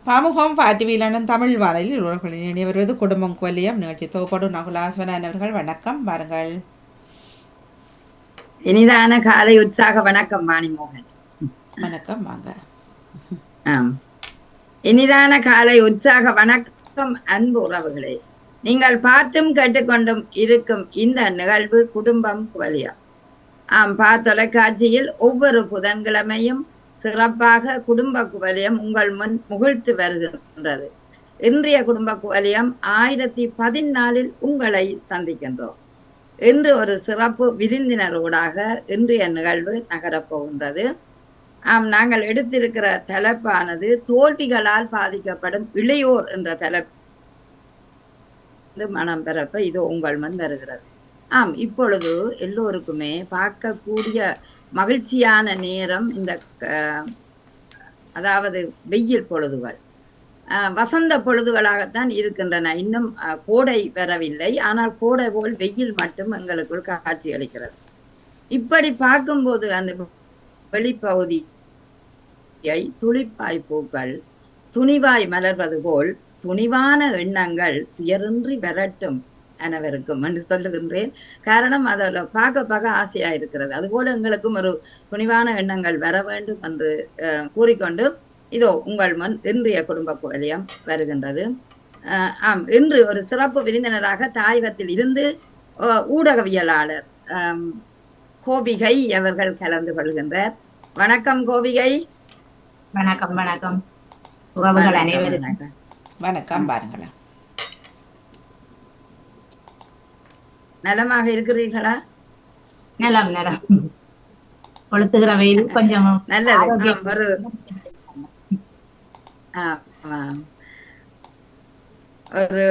பாமுகம் பாட்டிவியிலான தமிழ் வாரையில் இவர்களின் இனி வருவது குடும்பம் கொல்லியம் நிகழ்ச்சி தொகுப்போடு நகுலாஸ்வரன் அவர்கள் வணக்கம் பாருங்கள். இனிதான காலை உற்சாக வணக்கம் வாணிமோகன். வணக்கம் வாங்க. ஆம், இனிதான காலை உற்சாக வணக்கம் அன்பு உறவுகளே. நீங்கள் பார்த்தும் கேட்டுக்கொண்டும் இருக்கும் இந்த நிகழ்வு குடும்பம் குவலியம். தொலைக்காட்சியில் ஒவ்வொரு புதன்கிழமையும் சிறப்பாக குடும்ப குவலியம் உங்கள் முன் முகிழ்த்து வருகின்றது. இன்றைய குடும்ப குவலியம் 1014 உங்களை சந்திக்கின்றோம். இன்று ஒரு சிறப்பு விருந்தினரோடாக இன்றைய நிகழ்வு நகரப்போகின்றது. நாங்கள் எடுத்திருக்கிற தலைப்பானது தோல்விகளால் பாதிக்கப்படும் இளையோர் என்ற தலைப்பு மனம் பெறப்ப இது உங்கள் முன் வருகிறது. இப்பொழுது எல்லோருக்குமே பார்க்கக்கூடிய மகிழ்ச்சியான நேரம் இந்த அதாவது வெயில் பொழுதுகள் வசந்த பொழுதுகளாகத்தான் இருக்கின்றன. இன்னும் கோடை பெறவில்லை, ஆனால் கோடை போல் வெயில் மட்டும் எங்களுக்குள் காட்சி அளிக்கிறது. இப்படி பார்க்கும்போது அந்த வெளிப்பகுதியை துளிப்பாய் பூக்கள் துணிவாய் மலர்வது போல் துணிவான எண்ணங்கள் துயரின்றி வரட்டும் அனைவருக்கும் என்று சொல்லுகின்றேன். காரணம் அதில் பார்க்க ஆசையா இருக்கிறது. அதுபோல எங்களுக்கும் ஒரு துணிவான எண்ணங்கள் வர வேண்டும் என்று கூறிக்கொண்டு இதோ உங்கள் முன் இன்றைய குடும்ப குவலியம் வருகின்றது. இன்று ஒரு சிறப்பு விருந்தினராக தாயகத்தில் இருந்து ஊடகவியலாளர் கோபிகை அவர்கள் கலந்து கொள்கின்றார். வணக்கம் கோபிகை. வணக்கம். வணக்கம் உறவுகள் அனைவருக்கும் வணக்கம். பாருங்களா, நலமாக இருக்கிறீர்களா? நலம் நலம். கொளுத்துகிற வெயில் கொஞ்சம் நல்லது. ஒரு ஒரு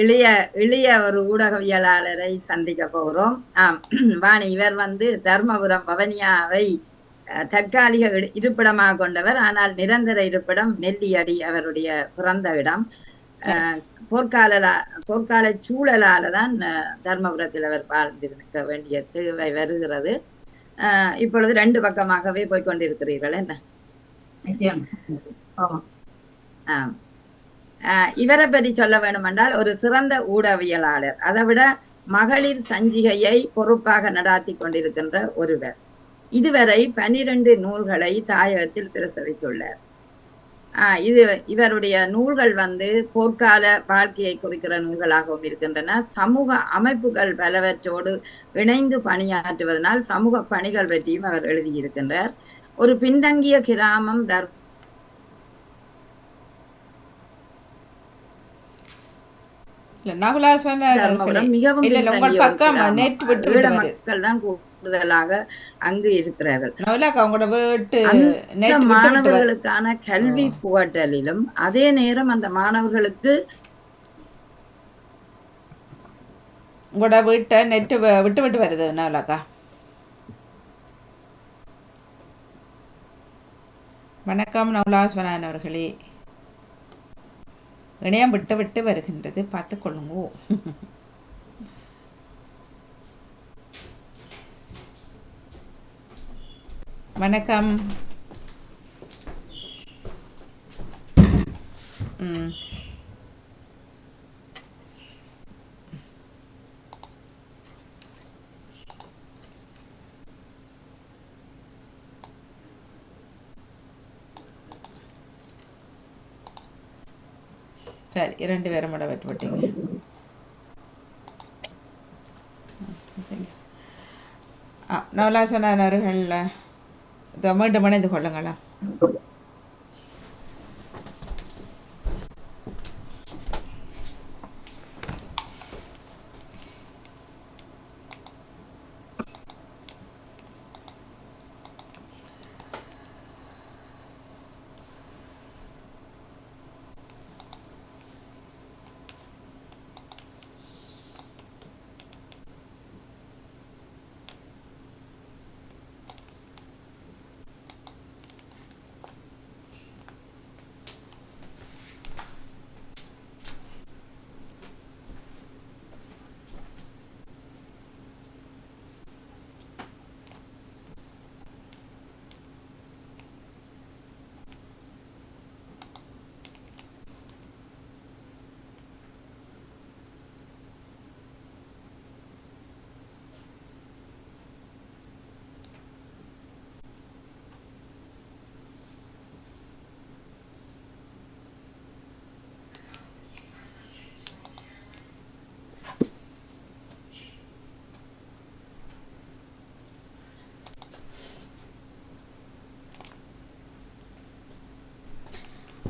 இளைய ஒரு ஊடகவியலாளரை சந்திக்க போகிறோம். வாணி, இவர் தர்மபுரம் வவனியாவை தற்காலிக இருப்பிடமாக கொண்டவர். ஆனால் நிரந்தர இருப்பிடம் நெல்லியடி அவருடைய பிறந்த இடம். போர்க்கால சூழலால தான் தர்மபுரத்தில் அவர் வாழ்ந்திருக்க வேண்டிய தேவை வருகிறது. இப்பொழுது 2 பக்கமாகவே போய்கொண்டிருக்கிறீர்கள் என்ன? இவரை பற்றி சொல்ல வேண்டும் என்றால் ஒரு சிறந்த ஊடகவியலாளர், அதை விட மகளிர் சஞ்சிகையை பொறுப்பாக நடாத்தி கொண்டிருக்கின்ற ஒருவர். இதுவரை 12 நூல்களை தாயகத்தில் பிரசவித்துள்ளார். இவருடைய நூல்கள் போர்க்கால வாழ்க்கையை குறிக்கிற நூல்களாகவும் இருக்கின்றன. சமூக அமைப்புகள் பலவற்றோடு இணைந்து பணியாற்றுவதனால் சமூக பணிகள் பற்றியும் அவர் எழுதியிருக்கின்றார். ஒரு பின்தங்கிய கிராமம் மிகவும் மக்கள் தான் கூடுதலாக அங்கு இருக்கிறார்கள். மாணவர்களுக்கான கல்வி புகட்டலிலும் அதே நேரம் அந்த மாணவர்களுக்கு உங்களோட வீட்டை நெட்டு விட்டு வருது நவலாக்கா. வணக்கம் நவலாஸ்வரன் அவர்களே. இணையம் விட்டு வருகின்றது, பார்த்து கொள்ளுங்கோ. வணக்கம். சரி, 2 பேரும் கூட விட்டுவிட்டீங்க. நவலாசன் அவர்கள் மீண்டும் இணைந்து கொள்ளுங்களா.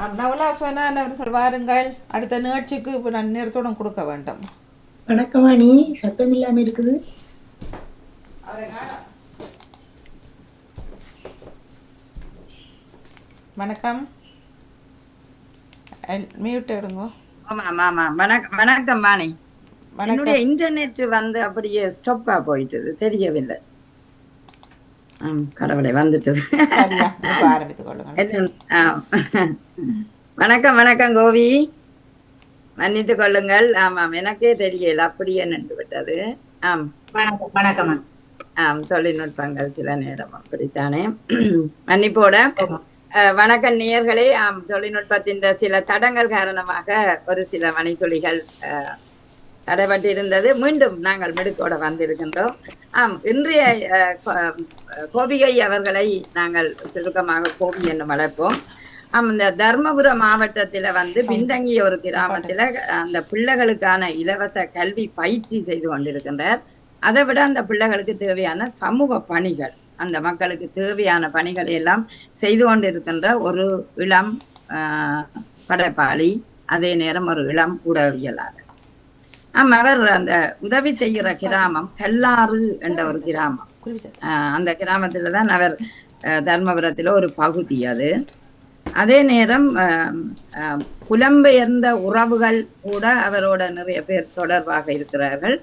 நவலாஸ்வனான் அவர்கள் வாருங்கள். அடுத்த நிகழ்ச்சிக்கு இப்போ நான் நேரத்துடன் கொடுக்க வேண்டும். வணக்கமாணி, சத்தம் இல்லாம இருக்குது. வணக்கம். மியூட் எடுங்க. வணக்கம் வாணி. வணக்கம். என்னுடைய இன்டர்நெட் வந்து அப்படியே ஸ்டாப்பா போயிட்டது, தெரியவில்லை. கடவுளை வந்துட்டது. சரியா, இப்ப ஆரம்பித்துக் கொள்ளுங்கள். வணக்கம் வணக்கம் கோவி, மன்னித்துக் கொள்ளுங்கள். ஆமாம், எனக்கே தெரியல, அப்படியே நின்று விட்டது. வணக்கம் வணக்கம். தொழில்நுட்பங்கள் சில நேரம் அப்படித்தானே, மன்னிப்போட. வணக்கம் நேயர்களே. தொழில்நுட்பத்தின் சில தடங்கள் காரணமாக ஒரு சில மணித்துளிகள் தடைபட்டு இருந்தது. மீண்டும் நாங்கள் மெடுக்கோட வந்திருக்கின்றோம். இன்றைய கோபிகை அவர்களை நாங்கள் சுருக்கமாக கோபி என்று அழைப்போம். இந்த தர்மபுரம் மாவட்டத்துல வந்து பின்தங்கிய ஒரு கிராமத்துல அந்த பிள்ளைகளுக்கான இலவச கல்வி பயிற்சி செய்து கொண்டிருக்கின்றார். அதை விட அந்த பிள்ளைகளுக்கு தேவையான சமூக பணிகள், அந்த மக்களுக்கு தேவையான பணிகளை எல்லாம் செய்து கொண்டிருக்கின்ற ஒரு இளம் படைப்பாளி, அதே நேரம் ஒரு இளம் ஊடகவியலாளர். அவர் அந்த உதவி செய்கிற கிராமம் கல்லாறு என்ற ஒரு கிராமம். அந்த கிராமத்துலதான் அவர், தர்மபுரத்துல ஒரு பகுதி அது. அதே நேரம் புலம்பெயர்ந்த உறவுகள் கூட அவரோட நிறைய பேர் தொடர்பாக இருக்கிறார்கள்.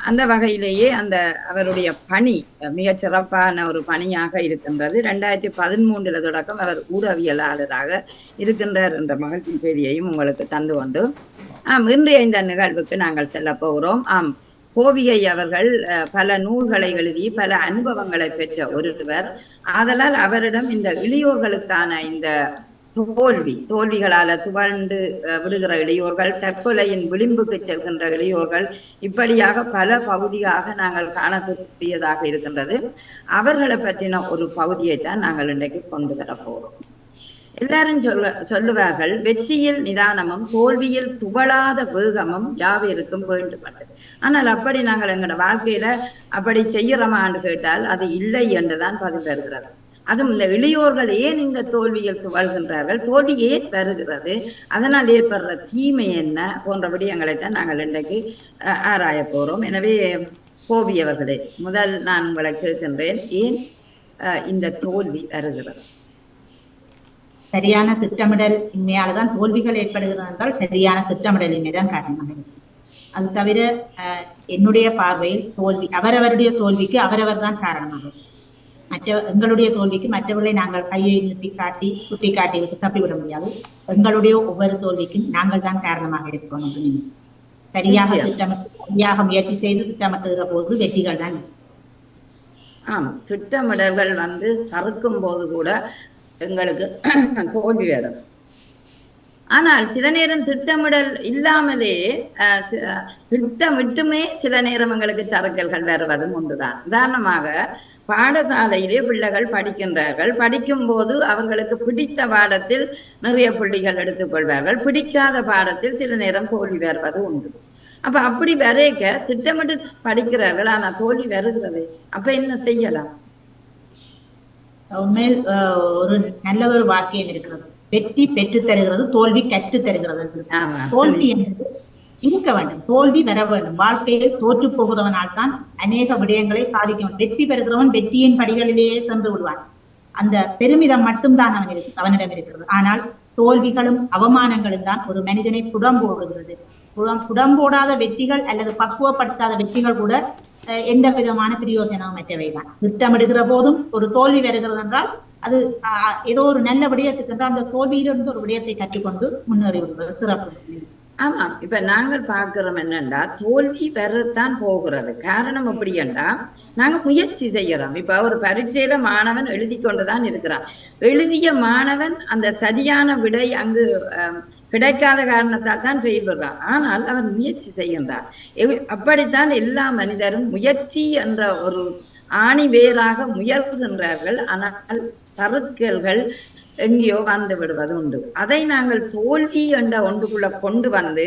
அந்த வகையிலேயே அந்த அவருடைய பணி மிக சிறப்பான ஒரு பணியாக இருக்கின்றது. 2013 தொடக்கம் அவர் ஊடகவியலாளராக இருக்கின்றார் என்ற மகிழ்ச்சி செய்தியையும் உங்களுக்கு தந்து கொண்டு இன்றைய இந்த நிகழ்வுக்கு நாங்கள் செல்ல போகிறோம். கோபிகை அவர்கள் பல நூல்களை எழுதி பல அனுபவங்களை பெற்ற ஒருவர். ஆதலால் அவரிடம் இந்த இளையோர்களுக்கான இந்த தோல்விகளால துவண்டு விடுகிற இளையோர்கள், தற்கொலையின் விளிம்புக்கு செல்கின்ற இளையோர்கள், இப்படியாக பல பகுதியாக நாங்கள் காணக்கூடியதாக இருக்கின்றது. அவர்களை பற்றின ஒரு பகுதியைத்தான் நாங்கள் இன்றைக்கு கொண்டு வர போறோம். எல்லாரும் சொல்லுவார்கள், வெற்றியில் நிதானமும் தோல்வியில் துவளாத வேகமும் யாவருக்கும் வேண்டுமென்று. ஆனால் அப்படி நாங்கள் எங்களோட வாழ்க்கையில அப்படி செய்யறோமான்னு கேட்டால் அது இல்லை என்றுதான் பதில் வருகிறது. அதுவும் இந்த இளையோர்கள் ஏன் இந்த தோல்வியில் துவழ்கின்றார்கள், தோல்வி ஏன் வருகிறது, அதனால் ஏற்படுற தீமை என்ன போன்ற விடயங்களைத்தான் நாங்கள் இன்றைக்கு ஆராய போறோம். எனவே கோபி அவர்களே, முதல் நான் உங்களை கேட்கின்றேன், ஏன் இந்த தோல்வி வருகிறது? சரியான திட்டமிடல் இன்மையால்தான் தோல்விகள் ஏற்படுகிறது என்றால் சரியான திட்டமிடல் இன்மைதான் காரணமாக இருக்கு. அது தவிர என்னுடைய பார்வையில் தோல்வி, அவரவருடைய தோல்விக்கு அவரவர் தான் காரணமாக. எங்களுடைய தோல்விக்கு மற்றவர்களை நாங்கள் கையை சுட்டி காட்டி விட்டு தப்பிவிட முடியாது. எங்களுடைய ஒவ்வொரு தோல்விக்கும் நாங்கள் தான் காரணமாக இருக்கோம் என்று சரியாக சரியாக முயற்சி செய்து திட்டமிட்டுகிற போது வெற்றிகள் தான். திட்டமிடல்கள் வந்து சறுக்கும் போது கூட எங்களுக்கு தோல்வி வரும். ஆனால் சில நேரம் திட்டமிடல் இல்லாமலே திட்டமிட்டுமே சில நேரம் எங்களுக்கு சறுக்கல்கள் வருவதும் ஒன்றுதான். உதாரணமாக பாடசாலையிலே பிள்ளைகள் படிக்கின்றார்கள். படிக்கும் போது அவர்களுக்கு பிடித்த பாடத்தில் நிறைய புள்ளிகள் எடுத்துக்கொள்வார்கள், பிடிக்காத பாடத்தில் சில நேரம் தோல்வி வருவது உண்டு. அப்ப அப்படி வரைக்க திட்டமிட்டு படிக்கிறார்கள், ஆனா தோல்வி வருகிறது. அப்ப என்ன செய்யலாம்? உண்மையில் ஒரு நல்ல ஒரு வாக்கியம் இருக்கிறது, வெற்றி பெற்று தருகிறது, தோல்வி கற்று தருகிறது. தோல்வி என்பது இருக்க வேண்டும், தோல்வி வர வேண்டும். வாழ்க்கையில் தோற்று போகிறவனால் தான் அநேக விடயங்களை சாதிக்க வேண்டும். வெற்றி பெறுகிறவன் வெற்றியின் படிகளிலேயே சென்று விடுவான். அந்த பெருமிதம் மட்டும்தான் அவனிடம் இருக்கிறது. ஆனால் தோல்விகளும் அவமானங்களும் தான் ஒரு மனிதனை புடம்போடுகிறது. புடம்போடாத வெற்றிகள் அல்லது பக்குவப்படுத்தாத வெற்றிகள் கூட எந்த விதமான பிரயோஜனமும் மற்றவைதான். திட்டமிடுகிற போதும் ஒரு தோல்வி வருகிறது என்றால் அது ஏதோ ஒரு நல்ல விடயத்துக்கு என்றால் அந்த தோல்வியிலிருந்து ஒரு விடயத்தை கற்றுக்கொண்டு முன்னேறி விடுவது சிறப்பு. ஆமா, இப்ப நாங்கள் பார்க்கிறோம் என்னன்னா, தோல்வி வரத்தான் போகிறது. காரணம் எப்படி என்றா, நாங்க முயற்சி செய்யறோம். இப்ப ஒரு பரீட்சையில மாணவன் எழுதி கொண்டுதான் இருக்கிறான். எழுதிய மாணவன் அந்த சரியான விடை அங்கு கிடைக்காத காரணத்தால் தான் ஃபெயில் பெறுறான். ஆனால் அவன் முயற்சி செய்கின்றான். அப்படித்தான் எல்லா மனிதரும் முயற்சி என்ற ஒரு ஆணி வேறாக முயல்கின்றார்கள். ஆனால் சறுக்கல்கள் எங்கேயோ வந்து விடுவது உண்டு. அதை நாங்கள் தோல்வி என்ற ஒன்றுக்குள்ள கொண்டு வந்து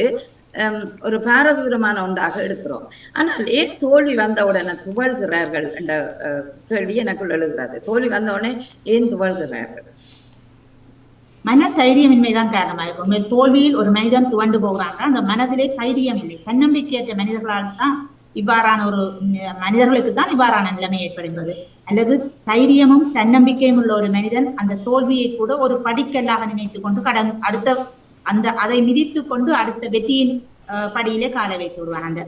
ஒரு பாரதூரமான ஒன்றாக எடுக்கிறோம். ஆனால் ஏன் தோல்வி வந்த உடனே துவழ்கிறார்கள் என்ற கேள்வி எனக்குள் எழுகிறது. தோல்வி வந்த உடனே ஏன் துவழ்கிறார்கள்? மன தைரியமின்மைதான் காரணமாக இருக்கும். தோல்வியில் ஒரு மனிதன் துவண்டு போகிறாங்க, அந்த மனதிலே தைரியம் இல்லை. தன்னம்பிக்கையற்ற மனிதர்களால் தான் இவ்வாறான ஒரு மனிதர்களுக்கு தான் இவ்வாறான நிலைமை ஏற்படுகிறது. அல்லது தைரியமும் தன்னம்பிக்கையும் உள்ள ஒரு மனிதன் அந்த தோல்வியை கூட ஒரு படிக்கல்லாக நினைத்துக் கொண்டு அடுத்த அதை மிதித்து கொண்டு அடுத்த வெற்றியின் படியிலே காலை வைத்து விடுவான். அந்த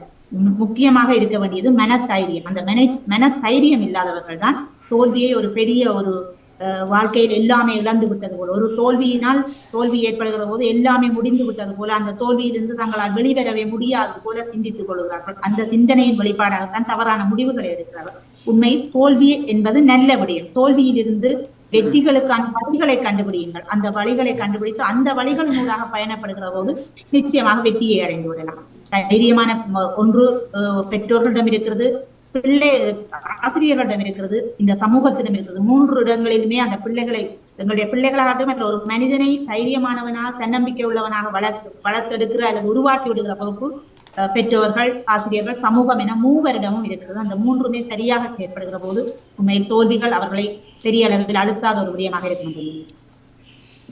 முக்கியமாக இருக்க வேண்டியது மனத்தைரியம். அந்த மனத்தைரியம் இல்லாதவர்கள் தான் தோல்வியை ஒரு பெரிய ஒரு வாழ்க்கையில் எல்லாமே இழந்து விட்டது போல, ஒரு தோல்வியினால் தோல்வி ஏற்படுகிற போது எல்லாமே முடிந்து விட்டது போல, அந்த தோல்வியிலிருந்து தங்களால் வெளிவரவே முடியாது போல சிந்தித்துக் கொள்கிறார்கள். அந்த சிந்தனையின் வெளிப்பாடாகத்தான் தவறான முடிவுகளை எடுக்கிறார்கள். உண்மை தோல்வி என்பது நல்ல விடயம். தோல்வியிலிருந்து வெற்றிகளுக்கான வழிகளை கண்டுபிடியுங்கள். அந்த வழிகளை கண்டுபிடித்து அந்த வழிகள் மூலமாக பயணப்படுகிற போது நிச்சயமாக வெற்றியை அடைந்து விடலாம். தைரியமான ஒன்று பெற்றோர்களிடம் இருக்கிறது, ஆசிரியர்களிடம் இருக்கிறது, இந்த சமூகத்திடம் இருக்கிறது. 3 இடங்களிலுமே அந்த பிள்ளைகளை, எங்களுடைய பிள்ளைகளாகட்டும் அல்ல ஒரு மனிதனை தைரியமானவனாக தன்னம்பிக்கை உள்ளவனாக வளர்த்தெடுக்கிற அல்லது உருவாக்கி விடுகிற பொறுப்பு பெற்றோர்கள், ஆசிரியர்கள், சமூகம் என 3 வருடமும் இருக்கிறது. அந்த 3மே சரியாக ஏற்படுகிற போது உண்மையில் தோல்விகள் அவர்களை பெரிய அளவில் அழுத்தாத ஒரு விடயமாக இருக்கும்.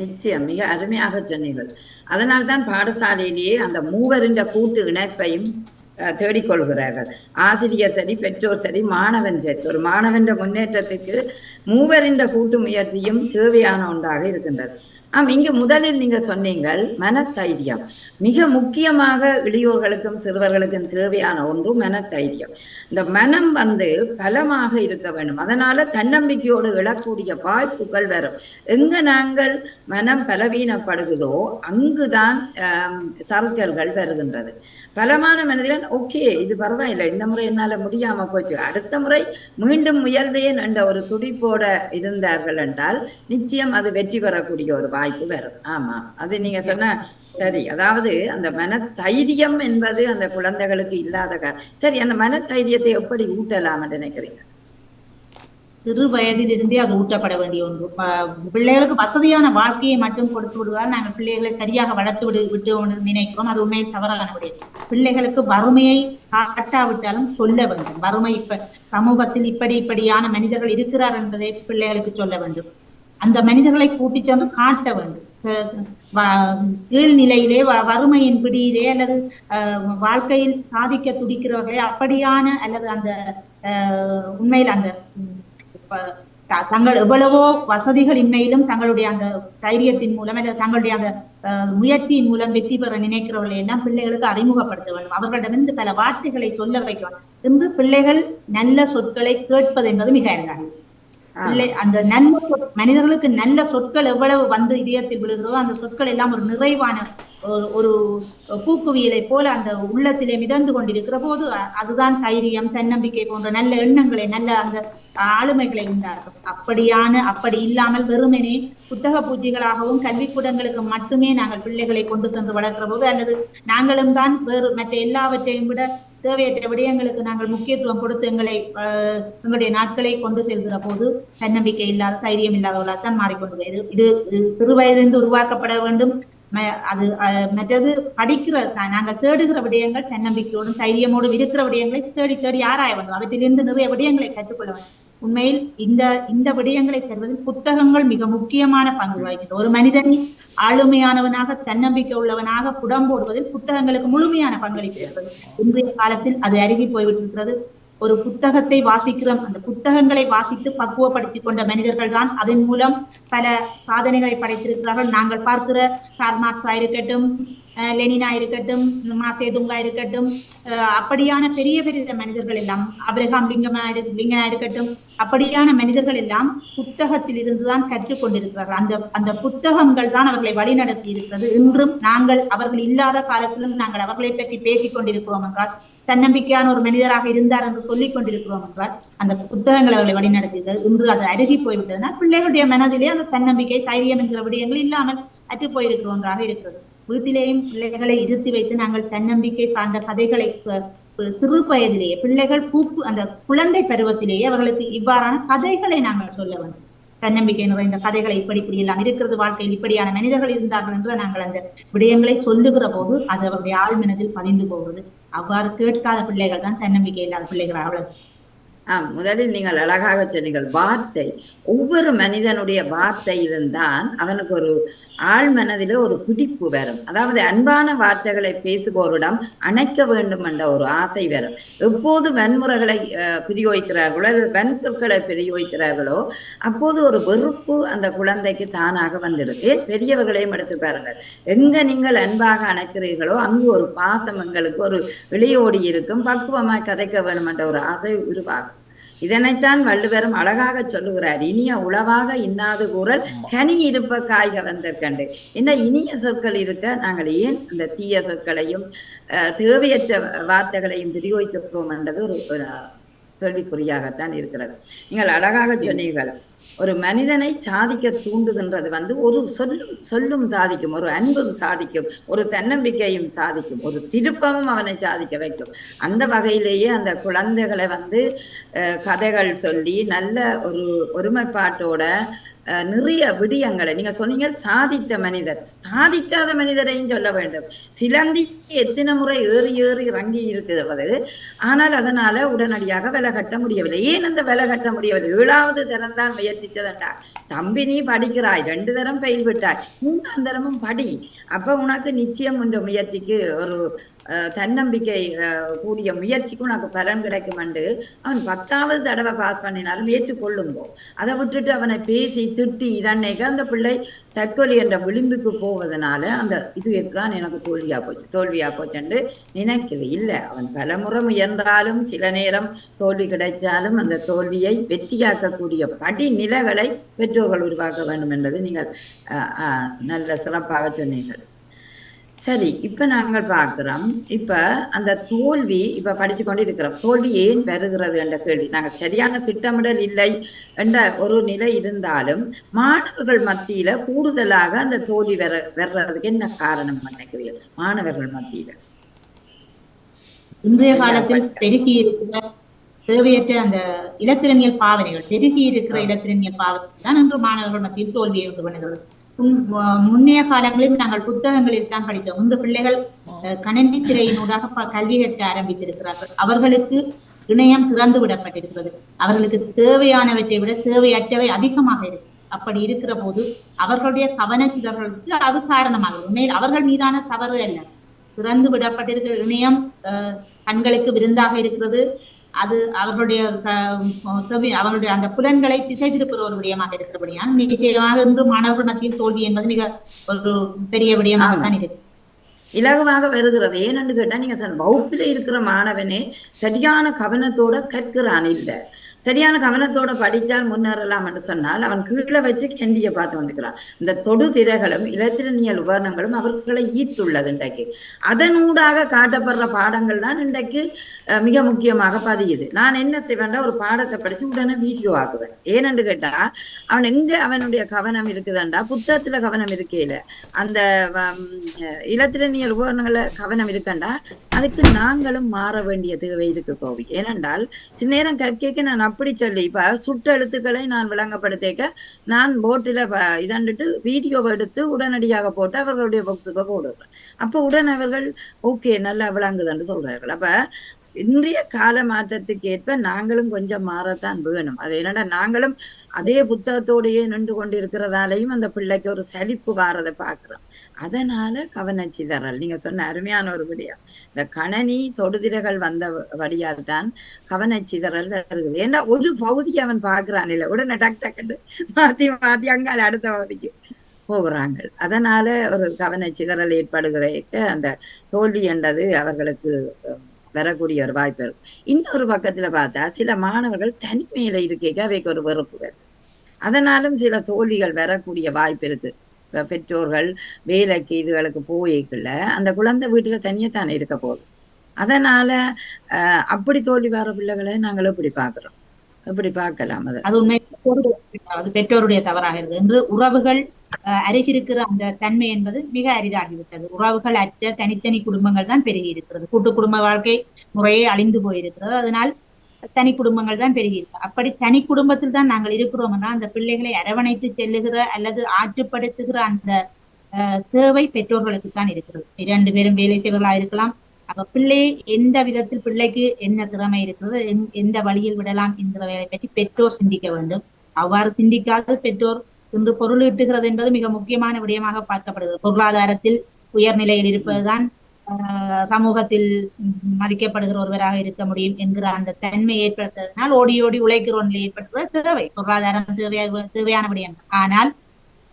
நிச்சயம், மிக அருமையாக சொன்னீர்கள். அதனால்தான் பாடசாலையிலேயே அந்த 3 கூட்டு இணைப்பையும் தேடிக்கொள்கிறார்கள். ஆசிரியர் சரி, பெற்றோர் சரி, மாணவன் சரி. ஒரு மாணவன் முன்னேற்றத்துக்கு 3 கூட்டு முயற்சியும் தேவையான ஒன்றாக இருக்கின்றது. இங்கு முதலில் நீங்க சொன்னீங்கள் மனத்தைரியம். மிக முக்கியமாக இளையோர்களுக்கும் சிறுவர்களுக்கும் தேவையான ஒன்று மனத்தைரியம். இந்த மனம் பலமாக இருக்க வேண்டும். அதனால தன்னம்பிக்கையோடு எழக்கூடிய வாய்ப்புகள் வரும். எங்க நாங்கள் மனம் பலவீனப்படுகிறதோ அங்குதான் சறுக்கல்கள் வருகின்றது. பலமான மனதில் ஓகே, இது பரவாயில்லை, இந்த முறை என்னால முடியாம போச்சு, அடுத்த முறை மீண்டும் முயல்வேன் என்ற ஒரு துடிப்போட இருந்தார்கள் என்றால் நிச்சயம் அது வெற்றி பெறக்கூடிய ஒரு வாய்ப்பு வரும். ஆமா, அது நீங்க சொன்ன சரி. அதாவது அந்த மனத்தைரியம் என்பது அந்த குழந்தைகளுக்கு இல்லாத சரி, அந்த மனத்தைரியத்தை எப்படி ஊட்டலாம் நினைக்கிறீங்க? சிறு வயதிலிருந்தே அது ஊட்டப்பட வேண்டிய ஒன்று. பிள்ளைகளுக்கு வசதியான வாழ்க்கையை மட்டும் கொடுத்து விடுவார், நாங்கள் பிள்ளைகளை சரியாக வளர்த்து விட்டு நினைக்கிறோம். அது உண்மையில் தவறான விடயம். பிள்ளைகளுக்கு வறுமையை காட்டாவிட்டாலும் சொல்ல வேண்டும். வறுமை இப்ப சமூகத்தில் இப்படியான மனிதர்கள் இருக்கிறார் என்பதை பிள்ளைகளுக்கு சொல்ல வேண்டும். அந்த மனிதர்களை கூட்டி சென்று காட்ட வேண்டும். கீழ்நிலையிலே வறுமையின் பிடியிலே அல்லது வாழ்க்கையில் சாதிக்க துடிக்கிறவர்களே அப்படியான அல்லது அந்த உண்மையில் அந்த தங்கள் எவ்வளவோ வசதிகளின்மையிலும் தங்களுடைய அந்த தைரியத்தின் மூலம் அல்லது தங்களுடைய அந்த முயற்சியின் மூலம் வெற்றி பெற நினைக்கிறவர்களை எல்லாம் பிள்ளைகளுக்கு அறிமுகப்படுத்த வேண்டும். அவர்களிடமிருந்து பல வார்த்தைகளை சொல்ல வைக்கணும். இன்று பிள்ளைகள் நல்ல சொற்களை கேட்பது என்பது மிக அரிதானது. அந்த நல்ல மனிதர்களுக்கு நல்ல சொற்கள் எவ்வளவு இதயத்தில் விழுகிறதோ அந்த சொற்கள் எல்லாம் ஒரு நிறைவான ஒரு பூக்குவியலை போல அந்த உள்ளத்திலே மிதந்து கொண்டிருக்கிற போது அதுதான் தைரியம், தன்னம்பிக்கை போன்ற நல்ல எண்ணங்களை, நல்ல அந்த ஆளுமைகளை உண்டாகும். அப்படி இல்லாமல் வெறுமனே புத்தக பூச்சிகளாகவும் கல்விக்கூடங்களுக்கு மட்டுமே நாங்கள் பிள்ளைகளை கொண்டு சென்று வளர்க்கிற போது அல்லது நாங்களும் தான் வேறு மற்ற எல்லாவற்றையும் விட தேவையற்ற விடயங்களுக்கு நாங்கள் முக்கியத்துவம் கொடுத்து எங்களுடைய நாட்களை கொண்டு செல்கிற போது தன்னம்பிக்கை இல்லாத, தைரியம் இல்லாதவர்களால் மாறிக்கொண்டு இது சிறு வயதிலிருந்து உருவாக்கப்பட வேண்டும். அது மற்றது படிக்கிற நாங்கள் தேடுகிற விடயங்கள் தன்னம்பிக்கையோடும் தைரியமோடும் இருக்கிற விடயங்களை தேடி ஆராய வேண்டும். அவற்றிலிருந்து நிறைய விடயங்களை கற்றுக்கொள்ள வேண்டும். உண்மையில் இந்த விடயங்களை தருவதில் புத்தகங்கள் மிக முக்கியமான பங்கு வகிக்கின்றன. ஒரு மனிதனை ஆளுமையானவனாக தன்னம்பிக்கை உள்ளவனாக புடம்போடுவதில் புத்தகங்களுக்கு முழுமையான பங்களிப்பு. இன்றைய காலத்தில் அது அருகி போய்விட்டிருக்கிறது. ஒரு புத்தகத்தை வாசிக்கிறோம், அந்த புத்தகங்களை வாசித்து பக்குவப்படுத்தி கொண்ட மனிதர்கள் தான் அதன் மூலம் பல சாதனைகளை படைத்திருக்கிறார்கள். நாங்கள் பார்க்கிற கார்ல் மார்க்ஸா இருக்கட்டும், லெனினா இருக்கட்டும், மாசேதுங்கா இருக்கட்டும், அப்படியான பெரிய மனிதர்கள் எல்லாம், அப்ரஹாம் லிங்கனா இருக்கட்டும், அப்படியான மனிதர்கள் எல்லாம் புத்தகத்தில் இருந்துதான் கற்றுக்கொண்டிருக்கிறார்கள். அந்த புத்தகங்கள் தான் அவர்களை வழிநடத்தி இருக்கிறது. இன்றும் நாங்கள் அவர்கள் இல்லாத காலத்திலும் நாங்கள் அவர்களை பற்றி பேசிக் கொண்டிருக்கிறோம் என்றால், தன்னம்பிக்கையான ஒரு மனிதராக இருந்தார் என்று சொல்லிக் கொண்டிருக்கிறோம் என்றால் அந்த புத்தகங்கள் அவர்களை வழிநடத்தியது. இன்று அது அருகி போய்விட்டதுனால் பிள்ளைகளுடைய மனதிலே அந்த தன்னம்பிக்கை, தைரியம் என்கிற விடயங்கள் இல்லாமல் அற்று போயிருக்கிற ஒன்றாக இருக்கிறது. வீட்டிலேயும் பிள்ளைகளை இருத்தி வைத்து நாங்கள் தன்னம்பிக்கை சார்ந்த கதைகளை சிறு வயதிலேயே பிள்ளைகள் அந்த குழந்தை பருவத்திலேயே அவர்களுக்கு இவ்வாறான கதைகளை நாங்கள் சொல்ல வேண்டும். தன்னம்பிக்கை நிறைந்த கதைகளை இப்படி எல்லாம் இருக்கிறது, வாழ்க்கையில் இப்படியான மனிதர்கள் இருந்தார்கள் என்று நாங்கள் அந்த விடயங்களை சொல்லுகிற போது அது அவருடைய ஆழ்மனதில் பதிந்து போகிறது. அவ்வாறு கேட்காத பிள்ளைகள் தான் தன்னம்பிக்கை இல்லாத பிள்ளைகளாக. முதலில் நீங்கள் அழகாக சொன்னீர்கள். வார்த்தை, ஒவ்வொரு மனிதனுடைய வார்த்தையில்தான் அவனுக்கு ஒரு ஆழ் மனதில ஒரு பிடிப்பு வரும். அதாவது அன்பான வார்த்தைகளை பேசுபவரிடம் அணைக்க வேண்டும் என்ற ஒரு ஆசை வரும். எப்போது வன்முறைகளை பிரயோகிக்கிறார்களோ அல்லது வன் சொற்களை பிரயோகிக்கிறார்களோ அப்போது ஒரு வெறுப்பு அந்த குழந்தைக்கு தானாக வந்துடுது. பெரியவர்களையும் எடுத்து பாருங்கள். எங்க நீங்கள் அன்பாக அணைக்கிறீர்களோ அங்கு ஒரு பாசம் எங்களுக்கு ஒரு இளையோடி இருக்கும். பக்குவமாய் கதைக்க வேண்டும் என்ற ஒரு ஆசை உருவாகும். இதனைத்தான் வள்ளுவரும் அழகாக சொல்லுகிறார். இனிய உளவாக இன்னாது கூறல் கனி இருப்ப காய்க வந்தற்கண்டு. என்ன இனிய சொற்கள் இருக்க நாங்கள் ஏன் இந்த தீய சொற்களையும் தேவையற்ற வார்த்தைகளையும் பிரயோகிக்கிறோம் என்றது ஒரு கேள்விக்குறியாகத்தான் இருக்கிறது. நீங்கள் அழகாக சொன்னீர்கள். ஒரு மனிதனை சாதிக்க தூண்டுகின்றது ஒரு சொல்லும் சாதிக்கும், ஒரு அன்பும் சாதிக்கும், ஒரு தன்னம்பிக்கையும் சாதிக்கும், ஒரு திருப்பமும் அவனை சாதிக்க வைக்கும். அந்த வகையிலேயே அந்த குழந்தைகளை கதைகள் சொல்லி நல்ல ஒரு ஒருமைப்பாட்டோட நிறைய விடயங்களை நீங்க சொன்னீங்க. சாதித்த மனிதர், சாதிக்காத மனிதரையும் சொல்ல வேண்டும். சிலந்தி எத்தனை முறை ஏறி ஏறி இறங்கி இருக்கிறது, ஆனால் அதனால உடனடியாக விலை கட்ட முடியவில்லை. ஏன் அந்த விலை கட்ட முடியவில்லை? 7வது தரம் தான் முயற்சித்ததண்டா. தம்பி நீ படிக்கிறாய், 2 தரம் பெயில் விட்டாய், 3ஆம் தரமும் படி. அப்ப உனக்கு நிச்சயம் என்ற முயற்சிக்கு ஒரு தன்னம்பிக்கை கூடிய முயற்சிக்கும் உனக்கு பலன் கிடைக்கும் என்று அவன் 10வது தடவை பாஸ் பண்ணினாலும் ஏற்றுக்கொள்ளுங்கோ. அதை விட்டுட்டு அவனை பேசி திட்டி இதன்னைக்கு அந்த பிள்ளை தற்கொலை என்ற விளிம்புக்கு போவதனால அந்த இதுதான் எனக்கு தோல்வியா போச்சுன்னு நினைக்குது. இல்லை, அவன் பலமுறை முயன்றாலும் சில நேரம் தோல்வி கிடைச்சாலும் அந்த தோல்வியை வெற்றியாக்கக்கூடிய படிநிலைகளை பெற்றோர்கள் உருவாக்க வேண்டும் என்பது நீங்கள் நல்ல சிறப்பாக சொன்னீர்கள். சரி, இப்ப நாங்கள் பார்க்கிறோம். இப்ப அந்த தோல்வி இப்ப படிச்சு கொண்டு இருக்கிறோம். தோல்வி ஏன் வருகிறது என்ற கேள்வி. நாங்கள் சரியான திட்டமிடல் இல்லை என்ற ஒரு நிலை இருந்தாலும் மாணவர்கள் மத்தியில கூடுதலாக அந்த தோல்வி வர்றதுக்கு என்ன காரணம் நினைக்கிறீர்கள்? மாணவர்கள் மத்தியில இன்றைய காலத்தில் பெருகி இருக்கிற தேவையற்ற அந்த இலத்திரனியல் பாவனைகள், பெருகி இருக்கிற இலத்திரனியல் பாவனை தான் இன்று மாணவர்கள் மத்தியில் தோல்வியை உண்டு பண்ணுகிறது. முன்னைய காலங்களில் நாங்கள் புத்தகங்களில் தான் படித்தோம். இந்த பிள்ளைகள் கணினி திரையினூடாக கல்வி கற்க ஆரம்பித்திருக்கிறார்கள். அவர்களுக்கு இணையம் திறந்து விடப்பட்டிருக்கிறது. அவர்களுக்கு தேவையானவற்றை விட தேவையற்றவை அதிகமாக இருக்கு. அப்படி இருக்கிற போது அவர்களுடைய கவனச்சிதறலுக்கு அது காரணமாகும். உண்மையில் அவர்கள் மீதான தவறு அல்ல. திறந்து விடப்பட்டிருக்கிற இணையம் கண்களுக்கு விருந்தாக இருக்கிறது. அது அவர்களுடைய அந்த புலன்களை திசை திருப்புற ஒரு விடயமாக இருக்கிறபடியால் நிச்சயமாக இன்று மாணவர்கள் மத்தியில் தோல்வி என்பது மிக ஒரு பெரிய விடயமாகத்தான் இருக்கு. இலகுவாக வருகிறது. ஏனென்று கேட்டா நீங்க வகுப்பில இருக்கிற மாணவனே சரியான கவனத்தோட கற்கிறான். இல்லை, சரியான கவனத்தோட படித்தால் முன்னேறலாம் என்று சொன்னால் அவன் கீழே வச்சு கெண்டியை பார்த்து வந்துக்கிறான். இந்த தொடு திரைகளும் இலத்திரனியல் உபகரணங்களும் அவர்களை ஈர்த்துள்ளது. இன்றைக்கு அதனூடாக காட்டப்படுற பாடங்கள் தான் இன்றைக்கு மிக முக்கியமாக பதியுது. நான் என்ன செய்வேன்டா, ஒரு பாடத்தை படித்து உடனே வீடியோ ஆக்குவேன். ஏனென்று கேட்டா அவன் எங்க அவனுடைய கவனம் இருக்குதாண்டா, புத்தகத்துல கவனம் இருக்கையில அந்த இலத்திரனியல் உபகரணங்கள கவனம் இருக்கண்டா. அதுக்கு நாங்களும் மாற வேண்டிய தேவை இருக்கு கோவி. ஏனென்றால் சில நேரம் கற்கைக்கு நான் அப்படி சொல்லி இப்ப சுற்றெழுத்துக்களை நான் விளங்கப்படுத்தேக்க நான் போட்டில இதண்டுட்டு வீடியோ எடுத்து உடனடியாக போட்டு அவர்களுடைய பாக்ஸுக்கு போடுவேன். அப்ப உடன் அவர்கள் ஓகே நல்லா விளங்குதுன்னு சொல்றார்கள். அப்ப இன்றைய கால மாற்றத்துக்கு ஏற்ப நாங்களும் கொஞ்சம் மாறத்தான் வேணும். அது என்னடா நாங்களும் அதே புத்தகத்தோடையே நின்று கொண்டு இருக்கிறதாலையும் அந்த பிள்ளைக்கு ஒரு சலிப்பு வாரதை பார்க்கிறோம். அதனால கவனச்சிதறல் நீங்க சொன்ன அருமையான ஒரு விடயம். இந்த கணனி தொடுதிரைகள் வந்த வழியால் தான் கவனச்சிதறல் இருக்குது. ஏன்னா ஒரு பகுதி அவன் பார்க்கிறான் இல்லை, உடனே டக் டக்குன்னு மாத்தி மாத்தி அங்கால அடுத்த பகுதிக்கு போகிறாங்க. அதனால ஒரு கவனச்சிதறல் ஏற்படுகிற அந்த தோல்வி என்றது அவர்களுக்கு வரக்கூடிய ஒரு வாய்ப்பு இருக்கும். இன்னொரு பக்கத்துல பார்த்தா சில மாணவர்கள் தனிமையில இருக்க அவைக்கு ஒரு வெறுப்பு. அதனாலும் சில தோல்விகள் வரக்கூடிய வாய்ப்பு இருக்கு. பெற்றோர்கள் வேலைக்கு இதுகளுக்கு போய்க்குள்ள அந்த குழந்தை வீட்டுல தனியத்தானே இருக்க போகுது. அதனால அப்படி தோல்வி வர பிள்ளைகளை நாங்களும் இப்படி பாக்குறோம். இப்படி பார்க்கலாம். அது உண்மை, அது பெற்றோருடைய தவறாக இருக்கு. என்று உறவுகள் அருகிருக்கிற அந்த தன்மை என்பது மிக அரிதாகிவிட்டது. உறவுகள் அற்ற தனித்தனி குடும்பங்கள் தான் பெருகி இருக்கிறது. கூட்டு குடும்ப வாழ்க்கை முறையே அழிந்து போயிருக்கிறது. அதனால் தனி குடும்பங்கள் தான் பெருகி இருக்கு. அப்படி தனி குடும்பத்தில் தான் நாங்கள் இருக்கிறோம் என்றால் அந்த பிள்ளைகளை அரவணைத்து செல்லுகிற அல்லது ஆற்றுப்படுத்துகிற அந்த தேவை பெற்றோர்களுக்கு தான் இருக்கிறது. 2 பேரும் வேலை செய்வர்களாக இருக்கலாம், அப்ப பிள்ளை எந்த விதத்தில் பிள்ளைக்கு என்ன திறமை இருக்கிறது, எந்த வழியில் விடலாம் என்கிறதை பற்றி பெற்றோர் சிந்திக்க வேண்டும். அவ்வாறு சிந்திக்காத பெற்றோர் இன்று பொருள் ஈட்டுகிறது என்பது மிக முக்கியமான விடயமாக பார்க்கப்படுகிறது. பொருளாதாரத்தில் உயர்நிலையில் இருப்பதுதான் சமூகத்தில் மதிக்கப்படுகிற ஒருவராக இருக்க முடியும் என்கிற அந்த தன்மை ஏற்படுத்துவதனால் ஓடி ஓடி உழைக்கிற நிலை ஏற்படுத்துவது தேவை. பொருளாதாரம் தேவையான விடயம். ஆனால்